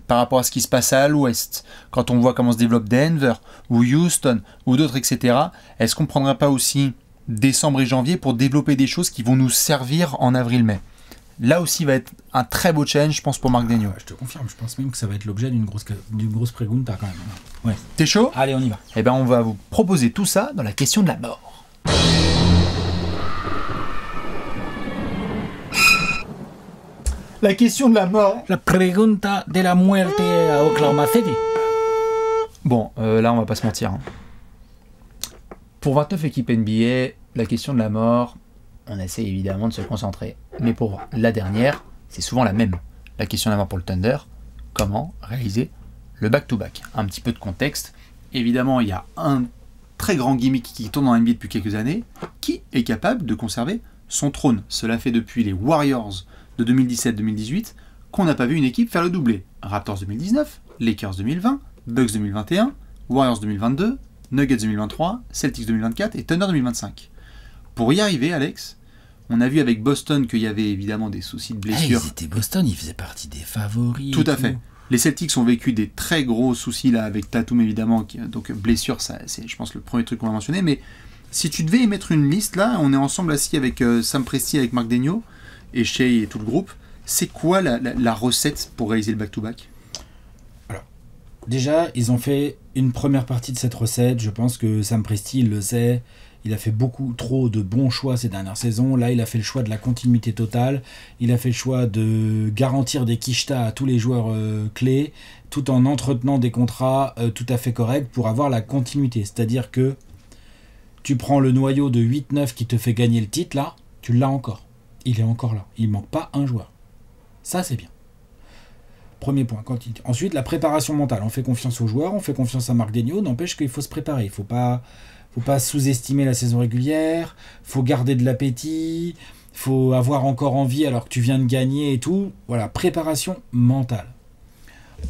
par rapport à ce qui se passe à l'ouest, quand on voit comment se développe Denver ou Houston ou d'autres, etc., est-ce qu'on ne prendra pas aussi décembre et janvier pour développer des choses qui vont nous servir en avril-mai? Là aussi va être un très beau challenge, je pense, pour Marc Daigneault. Je te confirme, je pense même que ça va être l'objet d'une grosse pregunta quand même. Ouais. T'es chaud? Allez, on y va. Eh ben, on va vous proposer tout ça dans la question de la mort. La question de la mort. La pregunta de la muerte à Oklahoma City. Bon, là, on va pas se mentir. Hein. Pour 29 équipes NBA, la question de la mort, on essaie évidemment de se concentrer. Mais pour la dernière, c'est souvent la même. La question de la mort pour le Thunder, comment réaliser le back-to-back? Un petit peu de contexte. Évidemment, il y a un très grand gimmick qui tourne dans NBA depuis quelques années, qui est capable de conserver son trône. Cela fait depuis les Warriors de 2017-2018 qu'on n'a pas vu une équipe faire le doublé. Raptors 2019, Lakers 2020, Bucks 2021, Warriors 2022, Nuggets 2023, Celtics 2024 et Thunder 2025. Pour y arriver, Alex, on a vu avec Boston qu'il y avait évidemment des soucis de blessures. Boston, ils faisaient partie des favoris. Tout à fait. Les Celtics ont vécu des très gros soucis là avec Tatum évidemment, donc blessure, ça, c'est je pense le premier truc qu'on va mentionner. Mais si tu devais émettre une liste là, on est ensemble assis avec Sam Presti, avec Marc Daigneault et Shea et tout le groupe. C'est quoi la recette pour réaliser le back-to-back ? Alors, déjà, ils ont fait une première partie de cette recette. Je pense que Sam Presti, il le sait. Il a fait beaucoup trop de bons choix ces dernières saisons. Là, il a fait le choix de la continuité totale. Il a fait le choix de garantir des quichetas à tous les joueurs clés, tout en entretenant des contrats tout à fait corrects pour avoir la continuité. C'est-à-dire que tu prends le noyau de 8-9 qui te fait gagner le titre, là, tu l'as encore. Il est encore là. Il ne manque pas un joueur. Ça, c'est bien. Premier point. Ensuite, la préparation mentale. On fait confiance aux joueurs, on fait confiance à Marc Daigneault. N'empêche qu'il faut se préparer. Il ne faut pas sous-estimer la saison régulière, faut garder de l'appétit, faut avoir encore envie alors que tu viens de gagner et tout. Voilà, préparation mentale.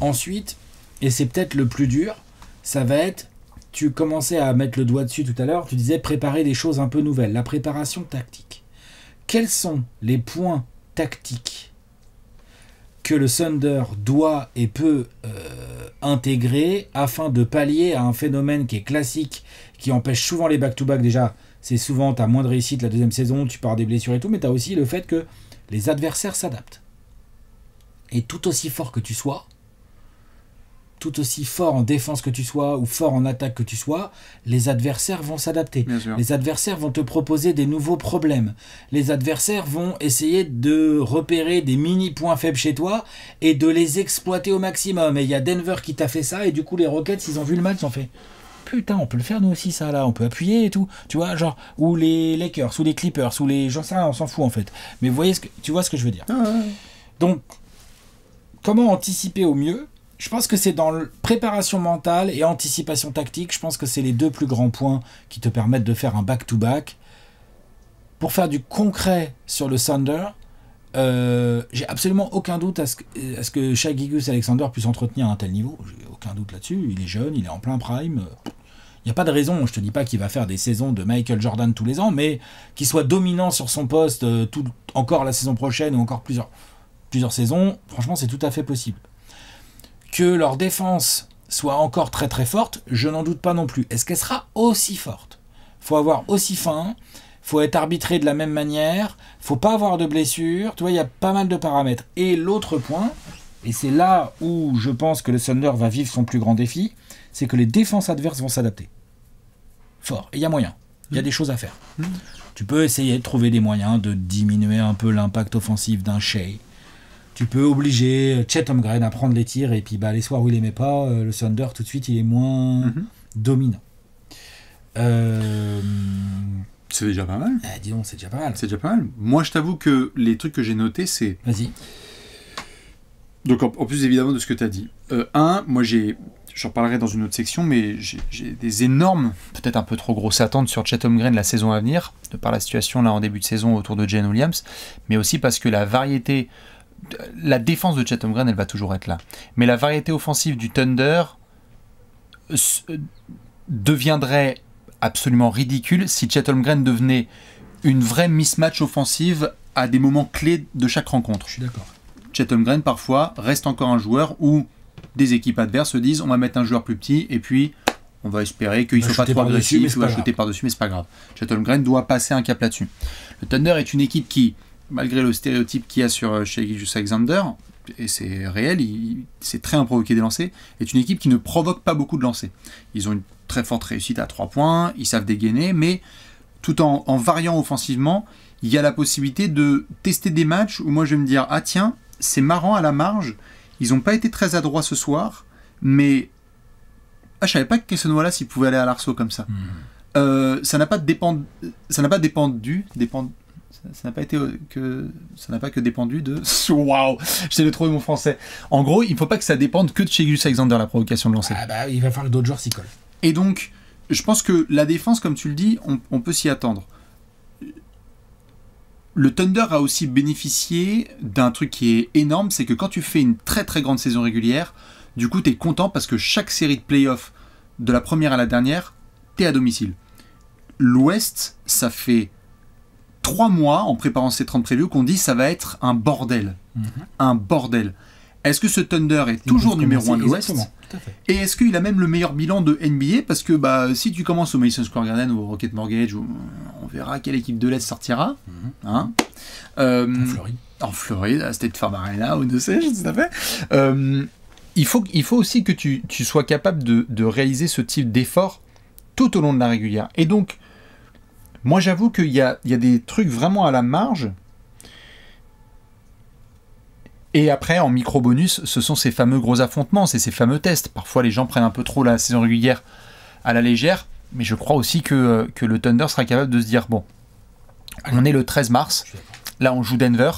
Ensuite, et c'est peut-être le plus dur, ça va être, tu commençais à mettre le doigt dessus tout à l'heure, tu disais préparer des choses un peu nouvelles, la préparation tactique. Quels sont les points tactiques que le Thunder doit et peut intégrer afin de pallier à un phénomène qui est classique, qui empêche souvent les back-to-back. Déjà, c'est souvent, tu as moins de réussite la deuxième saison, tu pars des blessures et tout, mais tu as aussi le fait que les adversaires s'adaptent. Et tout aussi fort que tu sois, tout aussi fort en défense que tu sois ou fort en attaque que tu sois, les adversaires vont s'adapter. Les adversaires vont te proposer des nouveaux problèmes. Les adversaires vont essayer de repérer des mini points faibles chez toi et de les exploiter au maximum. Et il y a Denver qui t'a fait ça et du coup les Rockets, ils ont vu le match, ils ont fait putain, on peut le faire nous aussi ça là, on peut appuyer et tout. Tu vois, genre, ou les Lakers, ou les Clippers, ou les... J'en sais rien, on s'en fout en fait. Mais tu vois ce que je veux dire. Donc, comment anticiper au mieux ? Je pense que c'est dans préparation mentale et anticipation tactique. Je pense que c'est les deux plus grands points qui te permettent de faire un back-to-back. Pour faire du concret sur le Thunder, j'ai absolument aucun doute à ce que Shai Gilgeous-Alexander puisse entretenir un tel niveau. J'ai aucun doute là-dessus. Il est jeune, il est en plein prime. Il n'y a pas de raison. Je te dis pas qu'il va faire des saisons de Michael Jordan tous les ans, mais qu'il soit dominant sur son poste encore la saison prochaine ou encore plusieurs saisons, franchement, c'est tout à fait possible. Que leur défense soit encore très très forte, je n'en doute pas non plus. Est-ce qu'elle sera aussi forte ? Faut avoir aussi faim, faut être arbitré de la même manière, faut pas avoir de blessures, tu vois, il y a pas mal de paramètres. Et l'autre point, et c'est là où je pense que le Thunder va vivre son plus grand défi, c'est que les défenses adverses vont s'adapter. Fort, et il y a moyen, il y a des choses à faire. Tu peux essayer de trouver des moyens de diminuer un peu l'impact offensif d'un Shea. Tu peux obliger Chet Holmgren à prendre les tirs et puis les soirs où il les met pas, le Thunder tout de suite il est moins dominant. C'est déjà pas mal. Dis donc, c'est déjà pas mal. C'est déjà pas mal. Moi je t'avoue que les trucs que j'ai notés c'est... Vas-y. Donc en plus évidemment de ce que tu as dit. Moi j'en parlerai dans une autre section, mais j'ai des énormes, peut-être un peu trop grosses attentes sur Chet Holmgren la saison à venir, de par la situation là en début de saison autour de Jalen Williams, mais aussi parce que la défense de Chet Holmgren, elle va toujours être là. Mais la variété offensive du Thunder deviendrait absolument ridicule si Chet Holmgren devenait une vraie mismatch offensive à des moments clés de chaque rencontre. Je suis d'accord. Chet Holmgren, parfois, reste encore un joueur où des équipes adverses se disent on va mettre un joueur plus petit et puis on va espérer qu'il ne soit pas trop agressif, il va shooter par-dessus, mais c'est pas grave. Chet Holmgren doit passer un cap là-dessus. Le Thunder est une équipe qui, malgré le stéréotype qu'il y a sur Shai Gilgeous-Alexander, et c'est réel, c'est très improvoqué des lancers, est une équipe qui ne provoque pas beaucoup de lancers. Ils ont une très forte réussite à 3 points, ils savent dégainer, mais tout en variant offensivement, il y a la possibilité de tester des matchs où moi je vais me dire, ah tiens, c'est marrant à la marge, ils n'ont pas été très adroits ce soir, mais je savais pas que Cason Wallace il pouvait aller à l'arceau comme ça. Ça n'a pas que dépendu de... Waouh, j'essaie de trouver mon français. En gros, il ne faut pas que ça dépende que de Shai Gilgeous-Alexander, la provocation de lancer. Il va falloir que d'autres joueurs s'y collent. Et donc, je pense que la défense, comme tu le dis, on peut s'y attendre. le Thunder a aussi bénéficié d'un truc qui est énorme, c'est que quand tu fais une très très grande saison régulière, du coup, tu es content parce que chaque série de playoffs, de la première à la dernière, tu es à domicile. L'Ouest, ça fait 3 mois, en préparant ces 30 previews, qu'on dit ça va être un bordel. Un bordel. Est-ce que ce Thunder est toujours numéro 1 de l'Ouest ? Tout à fait. Et est-ce qu'il a même le meilleur bilan de NBA ? Parce que si tu commences au Madison Square Garden ou au Rocket Mortgage, on verra quelle équipe de l'Est sortira. Hein En Floride. En Floride, à State Farm Arena, ou ne sais-je, tout à fait. Il faut aussi que tu sois capable de réaliser ce type d'effort tout au long de la régulière. Et donc, moi j'avoue qu'il y a des trucs vraiment à la marge. Et après, en micro-bonus, ce sont ces fameux gros affrontements, c'est ces fameux tests. Parfois, les gens prennent un peu trop la saison régulière à la légère, mais je crois aussi que le Thunder sera capable de se dire, bon, on est le 13 mars, là on joue Denver,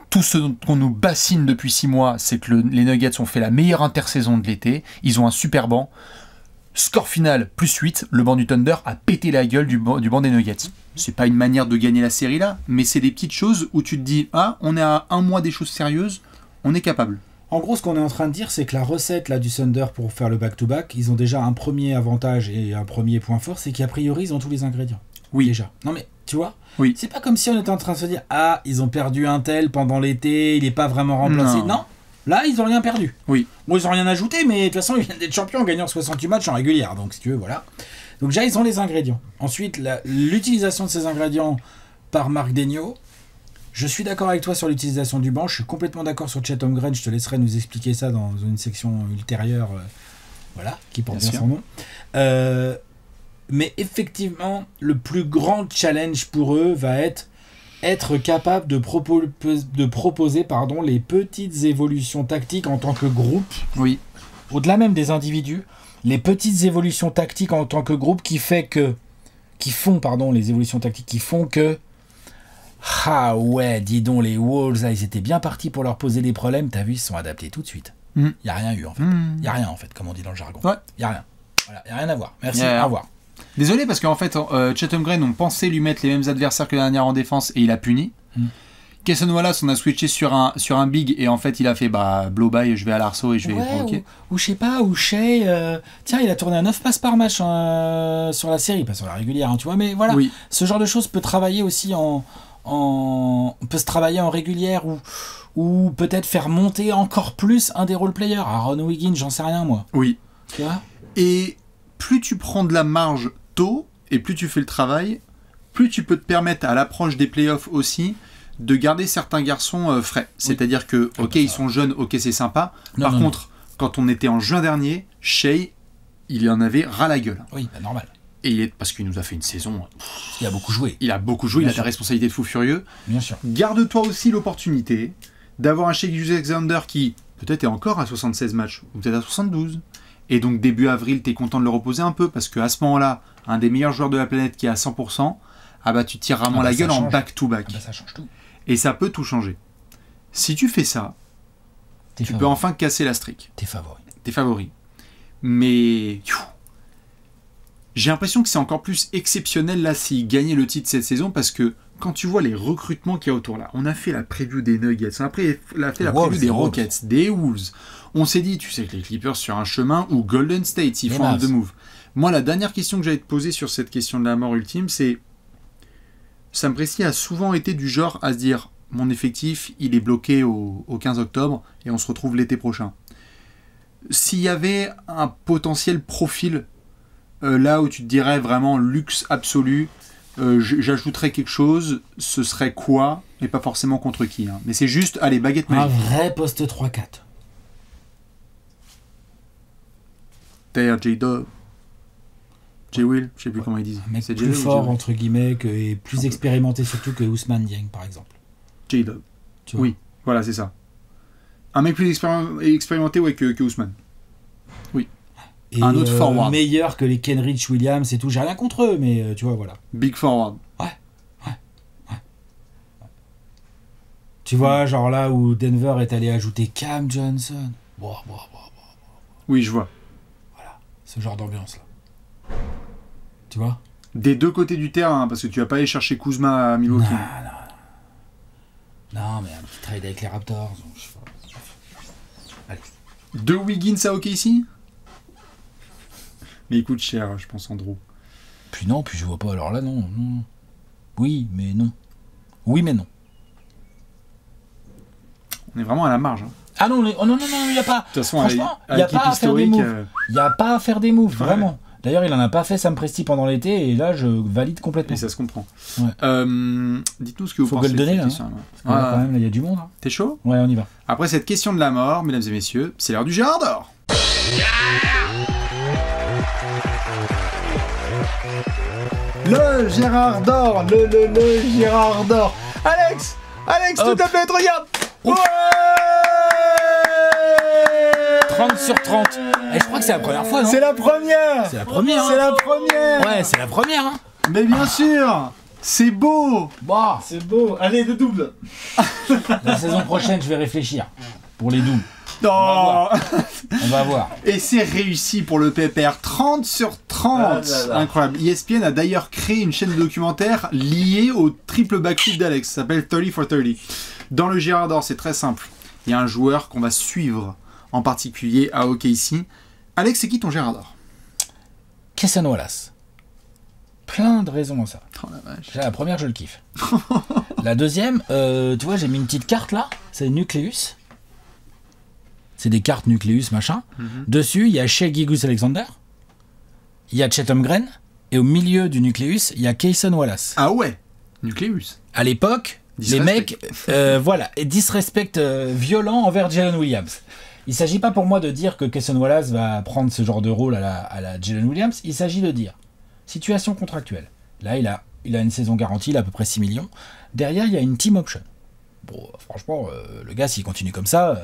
tout ce qu'on nous bassine depuis 6 mois, c'est que les Nuggets ont fait la meilleure intersaison de l'été, ils ont un super banc, score final plus 8, le banc du Thunder a pété la gueule du banc des Nuggets. C'est pas une manière de gagner la série là, mais c'est des petites choses où tu te dis, ah, on est à un mois des choses sérieuses, on est capable. En gros, ce qu'on est en train de dire, c'est que la recette là du Thunder pour faire le back-to-back, ils ont déjà un premier avantage et un premier point fort, c'est qu'a priori, ils ont tous les ingrédients. Oui. Déjà. Non mais, tu vois, oui. C'est pas comme si on était en train de se dire, ah, ils ont perdu un tel pendant l'été, il est pas vraiment remplacé. Non. Là, ils ont rien perdu. Oui. Bon, ils ont rien ajouté, mais de toute façon, ils viennent d'être champions en gagnant 68 matchs en régulière. Donc, si tu veux, voilà. Donc, déjà, ils ont les ingrédients. Ensuite, l'utilisation de ces ingrédients par Marc Daigneault. Je suis d'accord avec toi sur l'utilisation du banc. Je suis complètement d'accord sur Chet Holmgren. Je te laisserai nous expliquer ça dans une section ultérieure, voilà, qui porte bien son nom. Mais effectivement, le plus grand challenge pour eux va être capable de proposer les petites évolutions tactiques en tant que groupe. Oui. Au-delà même des individus, les petites évolutions tactiques en tant que groupe qui font les évolutions tactiques qui font que ah ouais, dis donc, les Wolves, là, ils étaient bien partis pour leur poser des problèmes. T'as vu, ils se sont adaptés tout de suite. Il n'y a rien eu en fait. Il n'y a rien en fait, comme on dit dans le jargon. Il n'y a rien. Voilà, il n'y a rien à voir. Merci, au revoir. Désolé parce qu'en fait, Chet Holmgren ont pensé lui mettre les mêmes adversaires que la dernière en défense et il a puni. Cason Wallace, on a switché sur un big et en fait il a fait blow by, je vais à l'arceau et je vais provoquer. Ou je sais pas, ou Shea, tiens, il a tourné à 9 passes par match sur la série, pas sur la régulière, hein, tu vois, mais voilà, ce genre de choses peut travailler aussi peut se travailler en régulière ou peut-être faire monter encore plus un des role players. Aaron Wiggins, j'en sais rien moi. Oui. Tu vois ? Et plus tu prends de la marge tôt et plus tu fais le travail, plus tu peux te permettre à l'approche des playoffs aussi de garder certains garçons frais. C'est-à-dire que, ok, ils sont jeunes, ok, c'est sympa. Par contre, quand on était en juin dernier, Shea, il en avait ras la gueule. Oui, normal. Et parce qu'il nous a fait une saison... Il a beaucoup joué. Il a des responsabilités de fou furieux. Bien sûr. Garde-toi aussi l'opportunité d'avoir un Shea Gilgeous-Alexander qui peut-être est encore à 76 matchs, ou peut-être à 72. Et donc début avril, t'es content de le reposer un peu, parce qu'à ce moment-là, un des meilleurs joueurs de la planète qui est à 100%, tu tires rarement la gueule en back-to-back. Ça change tout. Et ça peut tout changer. Si tu fais ça, tu peux enfin casser la streak. T'es favori. Mais j'ai l'impression que c'est encore plus exceptionnel là s'il gagnait le titre cette saison parce que quand tu vois les recrutements qu'il y a autour là, on a fait la preview des Nuggets, on a fait la preview des Rockets, des Wolves. On s'est dit, tu sais que les Clippers sur un chemin ou Golden State, ils font un deux move. Moi, la dernière question que j'allais te poser sur cette question de la mort ultime, c'est Sam Presti a souvent été du genre à se dire mon effectif, il est bloqué au 15 octobre et on se retrouve l'été prochain. S'il y avait un potentiel profil là où tu te dirais vraiment luxe absolu, j'ajouterais quelque chose, ce serait quoi, et pas forcément contre qui, hein. Mais c'est juste, allez, baguette magique. Un vrai poste 3-4. D'ailleurs, J-Dub. J-Will, je sais plus comment ils disent. Un mec plus fort, entre guillemets, et plus expérimenté surtout que Ousmane Dieng, par exemple. J-Dub. Oui, voilà, c'est ça. Un mec plus expérimenté que Ousmane. Oui. Et un autre forward. Meilleur que les Kenrich Williams et tout. J'ai rien contre eux, mais tu vois, voilà. Big forward. Ouais. Tu vois, genre là où Denver est allé ajouter Cam Johnson. Oui, je vois. Voilà, ce genre d'ambiance-là. Tu vois ? Des deux côtés du terrain, parce que tu vas pas aller chercher Kuzma à Milwaukee. Non, mais un petit trade avec les Raptors. Allez. 2 Wiggins à OKC. Mais il coûte cher, je pense, Andrew. Puis non, puis je vois pas. Alors là, non. Oui, mais non. Oui, mais non. On est vraiment à la marge. Hein. Ah non, non, il n'y a pas. De toute façon, Franchement, il n'y a pas à faire des moves. Il n'y a pas à faire des moves, vraiment. D'ailleurs, il en a pas fait Sam Presti pendant l'été, et là, je valide complètement. Et ça se comprend. Ouais. Dites-nous ce que vous Faut pensez. que le donner, là. Question, Quand même, il y a du monde. Hein. T'es chaud? Ouais, on y va. Après cette question de la mort, mesdames et messieurs, c'est l'heure du Gérard d'or. Le Gérard d'or, le Gérard d'or. Alex, Hop. tout à fait, regarde. Ouf. Ouais 30 sur 30. Et je crois que c'est la première fois, non? C'est la première. C'est la première. C'est la première. Ouais, c'est la première. Hein. Mais bien sûr, c'est beau. Bah, C'est beau. Allez, de double. la saison prochaine, je vais réfléchir pour les doubles. Oh. On va voir. Et c'est réussi pour le PPR, 30 sur 30. Ah là là. Incroyable. ESPN a d'ailleurs créé une chaîne de documentaire liée au triple backflip d'Alex. Ça s'appelle 30 for 30. Dans le Gérard d'or, c'est très simple. Il y a un joueur qu'on va suivre, en particulier à OKC. Alex, c'est qui ton Gérard d'or? Cason Wallace. Plein de raisons à ça. Oh la vache. La première, je le kiffe. La deuxième, tu vois, j'ai mis une petite carte là. C'est Nucleus. C'est des cartes Nucleus, machin. Dessus, il y a Shai Gilgeous-Alexander. Il y a Chet Holmgren. Et au milieu du Nucleus, il y a Cason Wallace. Ah ouais, Nucleus. À l'époque, les mecs, voilà, et disrespect violent envers Jalen Williams. Il ne s'agit pas pour moi de dire que Cason Wallace va prendre ce genre de rôle à la Jalen Williams. Il s'agit de dire, situation contractuelle. Là, il a une saison garantie, il a à peu près 6 millions. Derrière, il y a une team option. Bon, franchement, le gars, s'il continue comme ça,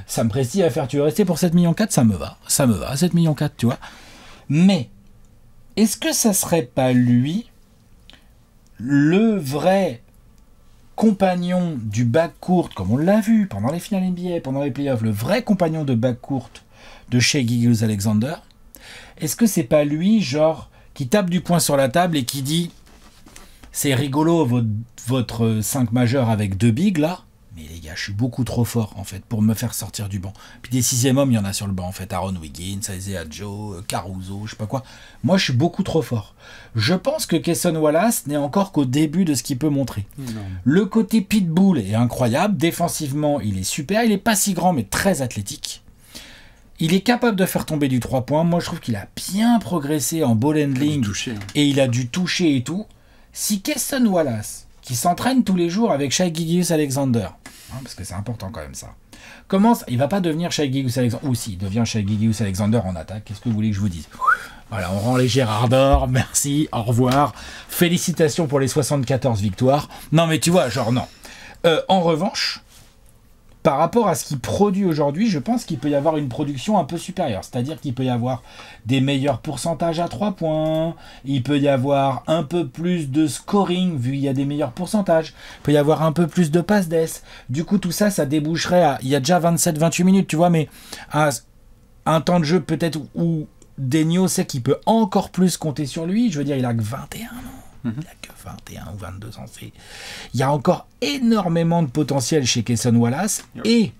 ça me prestige à faire tu veux rester pour 7,4 millions, ça me va. Ça me va, 7,4 millions, tu vois. Mais, est-ce que ça serait pas lui, le vrai compagnon du backcourt, comme on l'a vu pendant les finales NBA, pendant les playoffs, le vrai compagnon de backcourt de Shai Gilgeous-Alexander? Est-ce que c'est pas lui, genre, qui tape du poing sur la table et qui dit c'est rigolo votre 5 majeur avec 2 bigs là, mais les gars, je suis beaucoup trop fort en fait pour me faire sortir du banc. Puis des 6e hommes, il y en a sur le banc en fait. Aaron Wiggins, Isaiah Joe, Caruso, je sais pas quoi. Moi, je suis beaucoup trop fort. Je pense que Cason Wallace n'est encore qu'au début de ce qu'il peut montrer. Non. Le côté pitbull est incroyable. Défensivement, il est super. Il est pas si grand, mais très athlétique. Il est capable de faire tomber du 3 points. Moi, je trouve qu'il a bien progressé en ball handling. Touché, hein. Et il a dû toucher et tout. Si Cason Wallace, qui s'entraîne tous les jours avec Shai Gilgeous-Alexander, parce que c'est important quand même ça, commence, il va pas devenir Shai Gilgeous-Alexander, ou si, il devient Shai Gilgeous-Alexander en attaque, qu'est-ce que vous voulez que je vous dise? Voilà, on rend les Gérard d'or, merci, au revoir, félicitations pour les 74 victoires. Non mais tu vois, genre non. En revanche, par rapport à ce qu'il produit aujourd'hui, je pense qu'il peut y avoir une production un peu supérieure. C'est-à-dire qu'il peut y avoir des meilleurs pourcentages à 3 points, il peut y avoir un peu plus de scoring, vu qu'il y a des meilleurs pourcentages, il peut y avoir un peu plus de passes d'ess. Du coup, tout ça, ça déboucherait à... Il y a déjà 27-28 minutes, tu vois, mais à un temps de jeu peut-être où Denio sait qu'il peut encore plus compter sur lui. Je veux dire, il a que 21 ans. Il n'a que 21 ou 22 ans. Il y a encore énormément de potentiel chez Cason Wallace. Et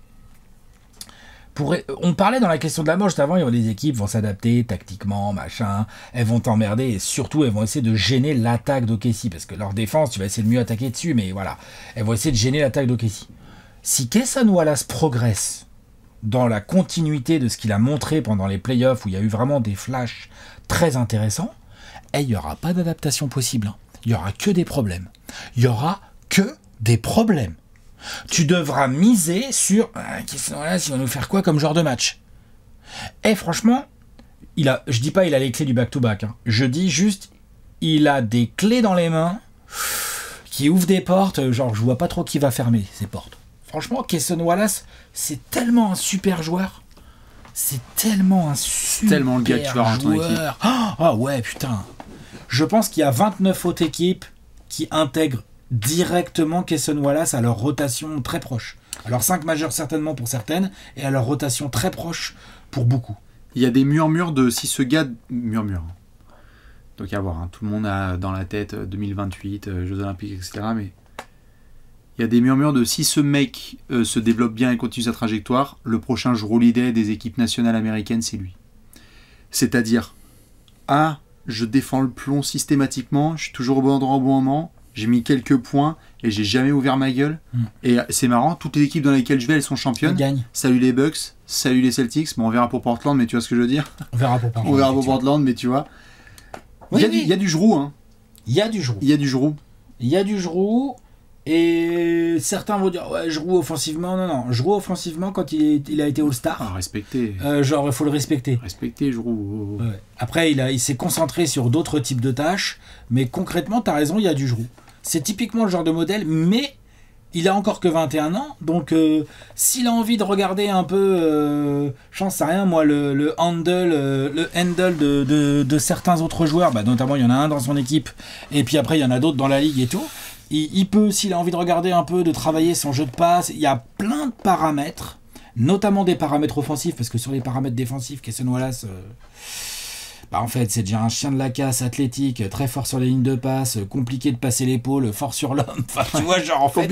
on parlait dans la question de la mort juste avant, les équipes vont s'adapter tactiquement, machin, elles vont t'emmerder et surtout elles vont essayer de gêner l'attaque d'OKC parce que leur défense, tu vas essayer de mieux attaquer dessus, mais voilà, elles vont essayer de gêner l'attaque d'OKC. Si Cason Wallace progresse dans la continuité de ce qu'il a montré pendant les playoffs où il y a eu vraiment des flashs très intéressants, il n'y aura pas d'adaptation possible. Hein. Il n'y aura que des problèmes. Il n'y aura que des problèmes. Tu devras miser sur... Wallace, il va nous faire quoi comme genre de match? Franchement, je dis pas il a les clés du back-to-back. Hein. Je dis juste, il a des clés dans les mains qui ouvrent des portes. Genre, je vois pas trop qui va fermer ces portes. Franchement, Cason Wallace, c'est tellement un super joueur. C'est tellement un super tellement le gars que tu vas avoir dans ton équipe. Ah ouais, putain. Je pense qu'il y a 29 autres équipes qui intègrent directement Cason Wallace à leur rotation très proche. Alors 5 majeurs certainement pour certaines, et à leur rotation très proche pour beaucoup. Il y a des murmures de si ce gars... Murmure. Donc à voir, hein. Tout le monde a dans la tête 2028, Jeux Olympiques, etc. Mais Il y a des murmures de si ce mec se développe bien et continue sa trajectoire, le prochain Jrue Holiday des équipes nationales américaines, c'est lui. C'est-à-dire, je défends le plomb systématiquement, je suis toujours au bon endroit au bon moment, j'ai mis quelques points et j'ai jamais ouvert ma gueule. Et c'est marrant, toutes les équipes dans lesquelles je vais, elles sont championnes. Salut les Bucks, salut les Celtics. Bon, on verra pour Portland, mais tu vois ce que je veux dire. On verra pour Portland. On verra pour Portland, mais tu vois. Oui, il y a du Jrue, hein. Il y a du Jrue. Il y a du Jrue. Il y a du Jrue. Et certains vont dire, ouais, Jrue offensivement. Non. Jrue offensivement, quand il a été All-Star. Respecter. Genre, il faut le respecter. Respecter Jrue. Ouais. Après, il s'est concentré sur d'autres types de tâches. Mais concrètement, t'as raison, il y a du Jrue. C'est typiquement le genre de modèle, mais il a encore que 21 ans. Donc, s'il a envie de regarder un peu, j'en sais rien, moi, le handle de certains autres joueurs, notamment il y en a un dans son équipe, et puis après il y en a d'autres dans la ligue et tout. Il peut, s'il a envie de regarder un peu, de travailler son jeu de passe, il y a plein de paramètres, notamment des paramètres offensifs, parce que sur les paramètres défensifs, Cason Wallace, en fait, c'est déjà un chien de la casse, athlétique, très fort sur les lignes de passe, compliqué de passer l'épaule, fort sur l'homme. Enfin, tu vois, genre en fait.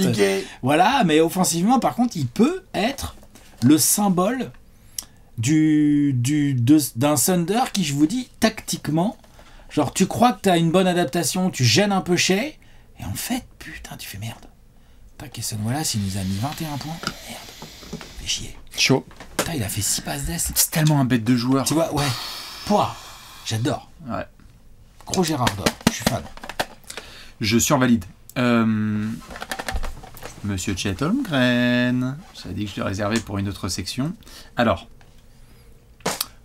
Voilà, mais offensivement, par contre, il peut être le symbole d'un Thunder qui, je vous dis, tactiquement, genre, tu crois que tu as une bonne adaptation, tu gênes un peu Shea, et en fait, putain, tu fais merde. Putain, Cason Wallace, il nous a mis 21 points. Merde. Fais chier. Chaud. Putain, il a fait 6 passes d'ess. C'est tellement un bête de joueur. Tu vois, ouais. Pouah. J'adore. Ouais. Gros Gérard d'or. Je suis fan. Je survalide. Monsieur Chet Holmgren. J'avais dit que je le réservais pour une autre section. Alors,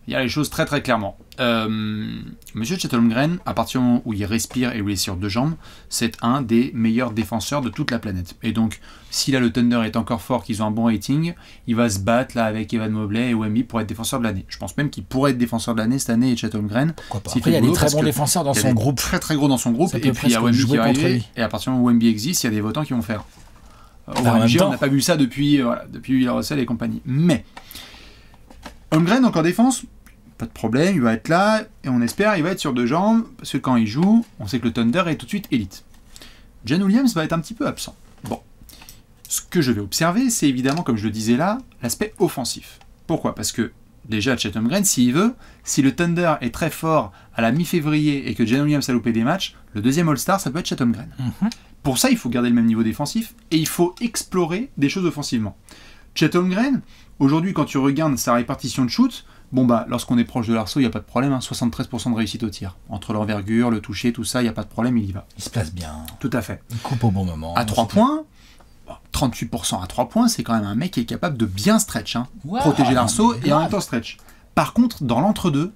il y a les choses très très clairement. Monsieur Chet Holmgren, à partir du moment où il respire et où il est sur deux jambes, c'est un des meilleurs défenseurs de toute la planète. Et donc, si là le Thunder est encore fort, qu'ils ont un bon rating, il va se battre là avec Evan Mobley et Wemby pour être défenseur de l'année. Je pense même qu'il pourrait être défenseur de l'année cette année, et Chet Holmgren. Après, il y a des très bons défenseurs dans son groupe. Très très gros dans son groupe. Et puis il y a Wemby qui est arrivé. Et à partir du moment où Wemby existe, il y a des votants qui vont faire. Au MG, on n'a pas vu ça depuis Will Russell et compagnie. Mais Holmgren, encore défense, pas de problème, il va être là, et on espère il va être sur deux jambes, parce que quand il joue, on sait que le Thunder est tout de suite élite. Jalen Williams va être un petit peu absent. Bon. Ce que je vais observer, c'est évidemment, comme je le disais là, l'aspect offensif. Pourquoi ? Parce que, déjà, Chet Holmgren, s'il veut, si le Thunder est très fort à la mi-février et que Jalen Williams a loupé des matchs, le deuxième All-Star, ça peut être Chet Holmgren. Pour ça, il faut garder le même niveau défensif, et il faut explorer des choses offensivement. Chet Holmgren, aujourd'hui, quand tu regardes sa répartition de shoot, lorsqu'on est proche de l'arceau, il n'y a pas de problème, 73% de réussite au tir. Entre l'envergure, le toucher, tout ça, il n'y a pas de problème, il y va. Il se place bien. Tout à fait. Il coupe au bon moment. À 3 points, 38% à 3 points, c'est quand même un mec qui est capable de bien stretch. Protéger l'arceau et en même temps stretch. Par contre, dans l'entre-deux,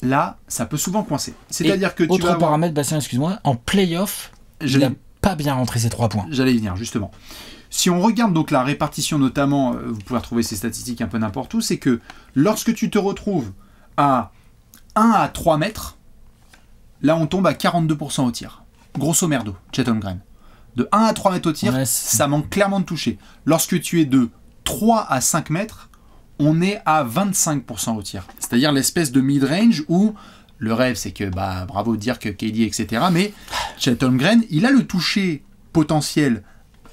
là, ça peut souvent coincer. C'est-à-dire que tu autre paramètre, Bastien, excuse-moi, en play-off, il n'a pas bien rentré ses 3 points. J'allais y venir, justement. Si on regarde donc la répartition notamment, vous pouvez retrouver ces statistiques un peu n'importe où, c'est que lorsque tu te retrouves à 1 à 3 mètres, là on tombe à 42% au tir. Grosso merdo, Chet Holmgren. De 1 à 3 mètres au tir, ça manque clairement de toucher. Lorsque tu es de 3 à 5 mètres, on est à 25% au tir. C'est-à-dire l'espèce de mid-range où le rêve c'est que, bravo de dire que KD, etc. Mais Chet Holmgren, il a le toucher potentiel.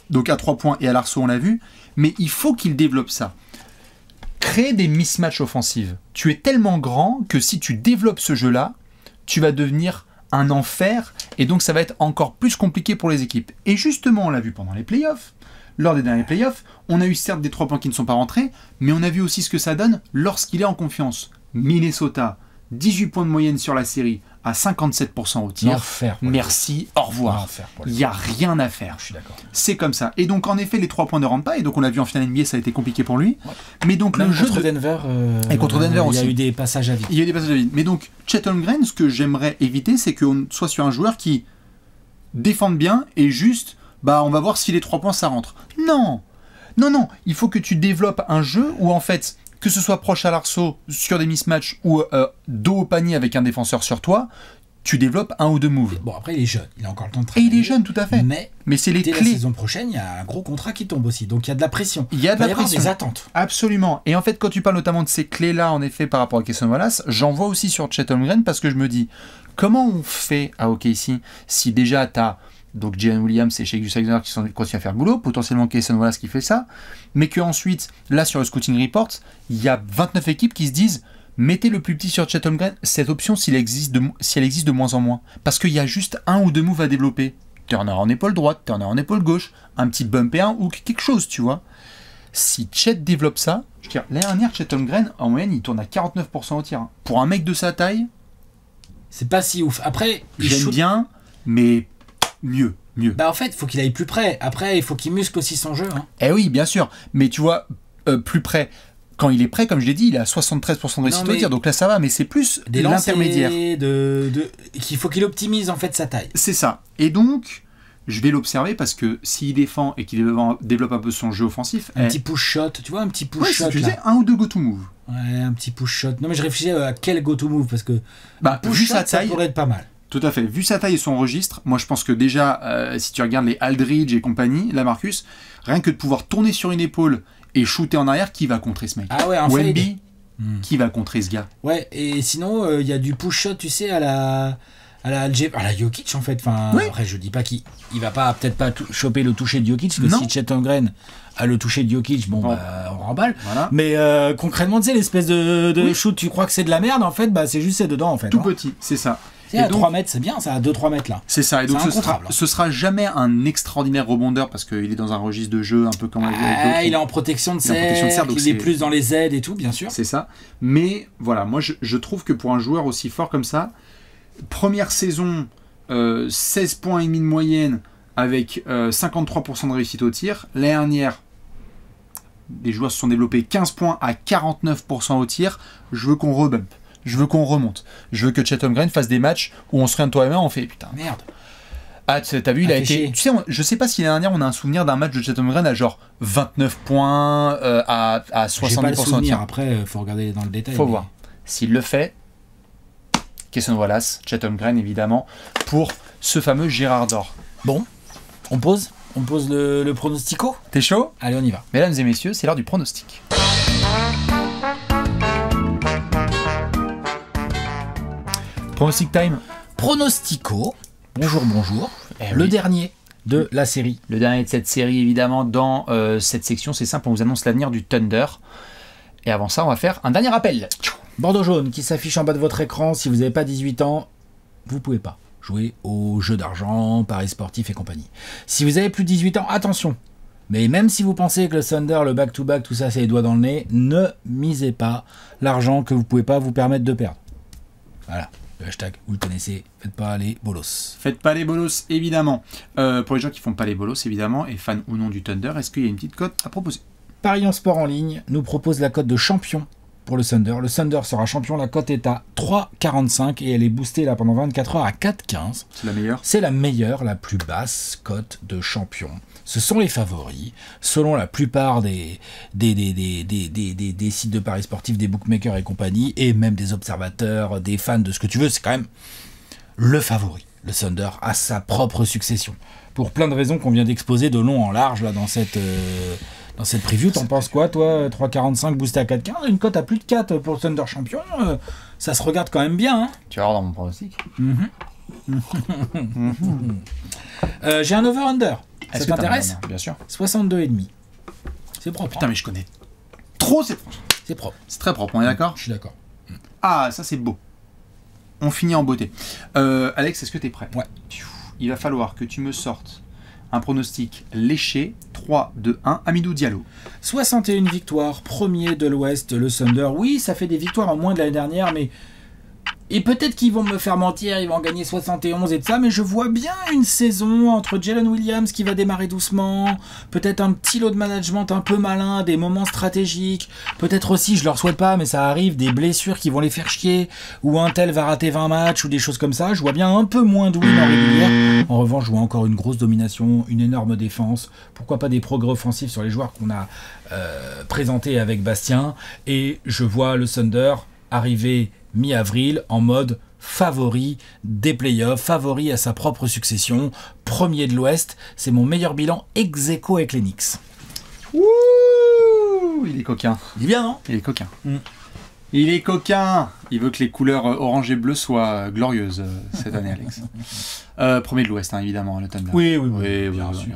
Donc à 3 points et à l'arceau, on l'a vu. Mais il faut qu'il développe ça. Créer des mismatchs offensifs. Tu es tellement grand que si tu développes ce jeu-là, tu vas devenir un enfer. Et donc ça va être encore plus compliqué pour les équipes. Et justement, on l'a vu pendant les playoffs. Lors des derniers playoffs, on a eu certes des 3 points qui ne sont pas rentrés, mais on a vu aussi ce que ça donne lorsqu'il est en confiance. Minnesota, 18 points de moyenne sur la série, à 57% au tir. Merci, au revoir. Il n'y a rien à faire. Je suis d'accord. C'est comme ça. Et donc, en effet, les 3 points ne rentrent pas. Et donc, on l'a vu en finale NBA, ça a été compliqué pour lui. Ouais. Mais donc, même le jeu contre Denver. Et contre Denver aussi. Il y a eu des passages à vide. Il y a eu des passages à vide. Mais donc, Chet Holmgren, ce que j'aimerais éviter, c'est qu'on soit sur un joueur qui défende bien et juste, on va voir si les 3 points ça rentre. Non. Il faut que tu développes un jeu où, en fait, que ce soit proche à l'arceau sur des mismatchs ou dos au panier avec un défenseur sur toi, tu développes 1 ou 2 moves. Bon, après, il est jeune. Il a encore le temps de travailler. Et il est jeune, tout à fait. Mais c'est les clés. La saison prochaine, il y a un gros contrat qui tombe aussi. Donc, il y a de la pression. Il y a de la pression. Des attentes. Absolument. Et en fait, quand tu parles notamment de ces clés-là, en effet, par rapport à Cason Wallace, j'en vois aussi sur Chet Holmgren parce que je me dis, comment on fait à OKC si déjà tu as donc Jalen Williams et Shai Gilgeous-Alexander qui continuent à faire le boulot, potentiellement Cason Wallace qui fait ça, mais qu'ensuite, là sur le scouting report, il y a 29 équipes qui se disent mettez le plus petit sur Chet Holmgren, cette option si elle existe de moins en moins. Parce qu'il y a juste un ou deux moves à développer. Turner en épaule droite, Turner en épaule gauche, un petit bump et un hook, quelque chose, tu vois. Si Chet développe ça, je veux dire, l'année dernière, Chet Holmgren, en moyenne, il tourne à 49% au tir. Pour un mec de sa taille, c'est pas si ouf. Après, j'aime bien, mais mieux. Bah en fait, il faut qu'il aille plus près. Après, il faut qu'il muscle aussi son jeu. Hein. Eh oui, bien sûr. Mais tu vois, plus près. Quand il est prêt, comme je l'ai dit, il est à 73% de réussite au tir. Donc là, ça va. Mais c'est plus l'intermédiaire. Qu'il faut qu'il optimise en fait sa taille. C'est ça. Et donc, je vais l'observer parce que s'il défend et qu'il développe un peu son jeu offensif... Un petit push shot. Tu vois, un petit push shot. Tu disais, un ou deux go-to move. Ouais, un petit push shot. Non, mais je réfléchissais à quel go-to move parce que vu sa taille, ça pourrait être pas mal. Tout à fait. Vu sa taille et son registre, moi je pense que déjà, si tu regardes les Aldridge et compagnie, là Marcus, rien que de pouvoir tourner sur une épaule et shooter en arrière, qui va contrer ce mec? Ah ouais, un Wemby, qui va contrer ce gars? Ouais, et sinon, il y a du push shot, tu sais, à la Jokic en fait. Enfin, oui. Après, je dis pas qu'il va pas peut-être pas choper le toucher de Jokic, parce que si Chet Holmgren a le toucher de Jokic, on remballe. Voilà. Mais concrètement, tu sais, l'espèce de shoot, tu crois que c'est de la merde, en fait, c'est juste c'est dedans en fait. Tout petit, c'est ça. Et à 3 mètres, c'est bien, ça, à 2-3 mètres là. C'est ça, et donc ce sera jamais un extraordinaire rebondeur parce qu'il est dans un registre de jeu un peu comme il est en protection de cercle, il est plus dans les aides et tout, bien sûr. C'est ça. Mais voilà, moi je trouve que pour un joueur aussi fort comme ça, première saison, 16 points et demi de moyenne avec 53% de réussite au tir. L'année dernière, les joueurs se sont développés 15 points à 49% au tir. Je veux qu'on rebump. Je veux qu'on remonte. Je veux que Chet Holmgren fasse des matchs où on se regarde toi et moi, on fait putain merde. Ah, t'as vu, il a été. Tu sais, je sais pas si l'année dernière on a un souvenir d'un match de Chet Holmgren à genre 29 points à 70%. J'ai pas le souvenir. Après, faut regarder dans le détail. Faut voir. S'il le fait, Cason Wallace, Chet Holmgren évidemment, pour ce fameux Gérard d'or. Bon, on pose le pronostico. T'es chaud? Allez, on y va. Mesdames et messieurs, c'est l'heure du pronostic. Pronostic time. Pronostico. Bonjour. Le dernier de la série. Le dernier de cette série, évidemment, dans cette section. C'est simple, on vous annonce l'avenir du Thunder. Et avant ça, on va faire un dernier rappel. Bandeau jaune qui s'affiche en bas de votre écran. Si vous n'avez pas 18 ans, vous pouvez pas jouer aux jeux d'argent, paris sportifs et compagnie. Si vous avez plus de 18 ans, attention. Mais même si vous pensez que le Thunder, le back-to-back, tout ça, c'est les doigts dans le nez, ne misez pas l'argent que vous pouvez pas vous permettre de perdre. Voilà. Le hashtag, vous le connaissez, faites pas les bolos. Faites pas les bolos, évidemment. Pour les gens qui font pas les bolos, évidemment, et fans ou non du Thunder, est-ce qu'il y a une petite cote à proposer? Paris en sport en ligne nous propose la cote de champion pour le Thunder. Le Thunder sera champion, la cote est à 3,45 et elle est boostée là pendant 24 heures à 4,15. C'est la meilleure? C'est la meilleure, la plus basse cote de champion. Ce sont les favoris, selon la plupart des sites de paris sportifs, des bookmakers et compagnie, et même des observateurs, des fans de ce que tu veux, c'est quand même le favori. Le Thunder a sa propre succession. Pour plein de raisons qu'on vient d'exposer de long en large là, dans cette preview. T'en penses quoi, toi? 3,45 boosté à 4,15, une cote à plus de 4 pour le Thunder champion, ça se regarde quand même bien. Hein. Tu vas voir dans mon pronostic. J'ai un over-under. Ça t'intéresse? Bien sûr. 62,5. C'est propre. Putain, mais je connais trop cette franchise. C'est propre. C'est très propre, on est d'accord? Je suis d'accord. Ah, ça c'est beau. On finit en beauté. Alex, est-ce que t'es prêt? Ouais. Il va falloir que tu me sortes un pronostic léché. 3, 2, 1. Hamidou Diallo. 61 victoires, premier de l'Ouest, le Thunder. Oui, ça fait des victoires en moins de l'année dernière, mais... Et peut-être qu'ils vont me faire mentir, ils vont en gagner 71 et tout ça, mais je vois bien une saison entre Jalen Williams qui va démarrer doucement, peut-être un petit lot de management un peu malin, des moments stratégiques, peut-être aussi, je leur souhaite pas, mais ça arrive, des blessures qui vont les faire chier, ou un tel va rater 20 matchs, ou des choses comme ça. Je vois bien un peu moins de win en régulière. En revanche, je vois encore une grosse domination, une énorme défense, pourquoi pas des progrès offensifs sur les joueurs qu'on a présentés avec Bastien, et je vois le Thunder arriver mi-avril en mode favori des playoffs, favori à sa propre succession, premier de l'Ouest. C'est mon meilleur bilan ex-aequo avec les Knicks. Ouh, il est coquin. Il est bien, non? Il est coquin. Il est coquin. Il veut que les couleurs orange et bleu soient glorieuses cette année, Alex. Premier de l'Ouest, hein, évidemment, le Thunder. Oui, bien sûr.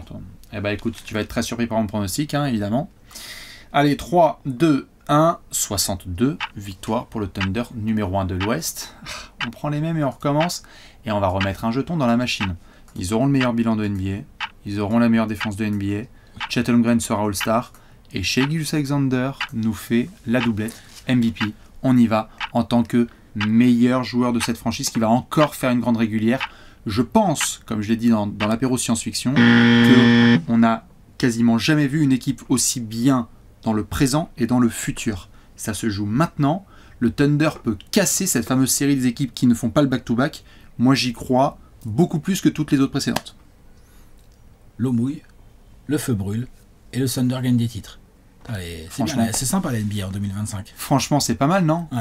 Eh ben écoute, tu vas être très surpris par mon pronostic, hein, évidemment. Allez, 3, 2, 1, 62 victoires pour le Thunder numéro 1 de l'Ouest. On prend les mêmes et on recommence. Et on va remettre un jeton dans la machine. Ils auront le meilleur bilan de NBA. Ils auront la meilleure défense de NBA. Chet Holmgren sera All-Star. Et Shai Gilgeous-Alexander nous fait la doublette MVP. On y va en tant que meilleur joueur de cette franchise qui va encore faire une grande régulière. Je pense, comme je l'ai dit dans l'apéro science-fiction, qu'on n'a quasiment jamais vu une équipe aussi bien dans le présent et dans le futur. Ça se joue maintenant. Le Thunder peut casser cette fameuse série des équipes qui ne font pas le back-to-back. Moi, j'y crois beaucoup plus que toutes les autres précédentes. L'eau mouille, le feu brûle et le Thunder gagne des titres. Allez, c'est sympa la NBA en 2025. Franchement, c'est pas mal, non? Ouais.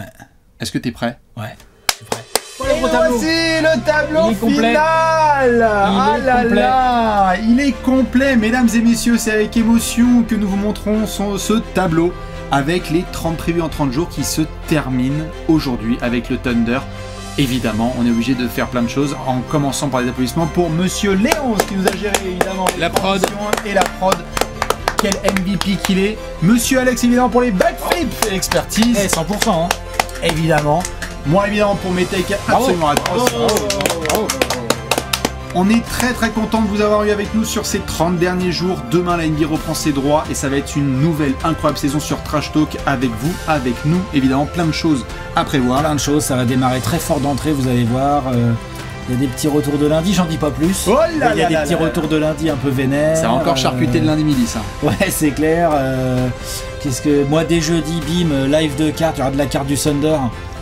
Est-ce que t'es prêt? Ouais, je suis prêt. Et voici le tableau final. Il est complet, mesdames et messieurs, c'est avec émotion que nous vous montrons ce tableau avec les 30 prévus en 30 jours qui se terminent aujourd'hui avec le Thunder. Évidemment, on est obligé de faire plein de choses en commençant par les applaudissements pour Monsieur Léonce qui nous a géré évidemment la prod et la prod. Quel MVP qu'il est. Monsieur Alex évidemment pour les backflips et l'expertise. 100%. Hein. Évidemment. Moi évidemment pour mes takes absolument atroces. On est très très content de vous avoir eu avec nous sur ces 30 derniers jours. Demain la NBA reprend ses droits et ça va être une nouvelle incroyable saison sur Trash Talk avec vous, avec nous. Évidemment plein de choses à prévoir. Plein de choses, ça va démarrer très fort d'entrée, vous allez voir. Il y a des petits retours de lundi, j'en dis pas plus. Il y a des petits retours de lundi un peu vénères. Ça va encore charcuter le lundi midi ça. Ouais c'est clair. Qu'est-ce que moi dès jeudi, bim, live de cartes, il y aura de la carte du Thunder.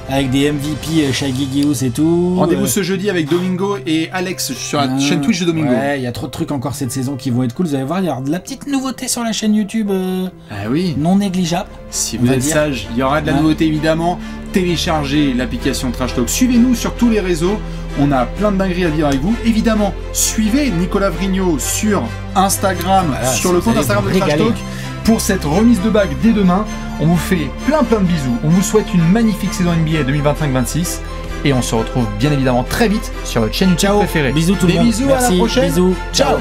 Avec des MVP, Shai Gilgeous et tout. Rendez-vous ce jeudi avec Domingo et Alex sur la chaîne Twitch de Domingo. Ouais, il y a trop de trucs encore cette saison qui vont être cool. Vous allez voir, il y aura de la petite nouveauté sur la chaîne YouTube oui. Non négligeable. Si vous êtes sage, il y aura de la nouveauté évidemment. Téléchargez l'application Trash Talk. Suivez-nous sur tous les réseaux. On a plein de dingueries à dire avec vous. Évidemment, suivez Nicolas Vrignot sur Instagram, sur le compte Instagram de Trash Talk. Pour cette remise de bague dès demain, on vous fait plein de bisous. On vous souhaite une magnifique saison NBA 2025-26 et on se retrouve bien évidemment très vite sur votre chaîne YouTube préférée. Bisous tout le monde. Bisous, merci, à la prochaine. Bisous. Ciao.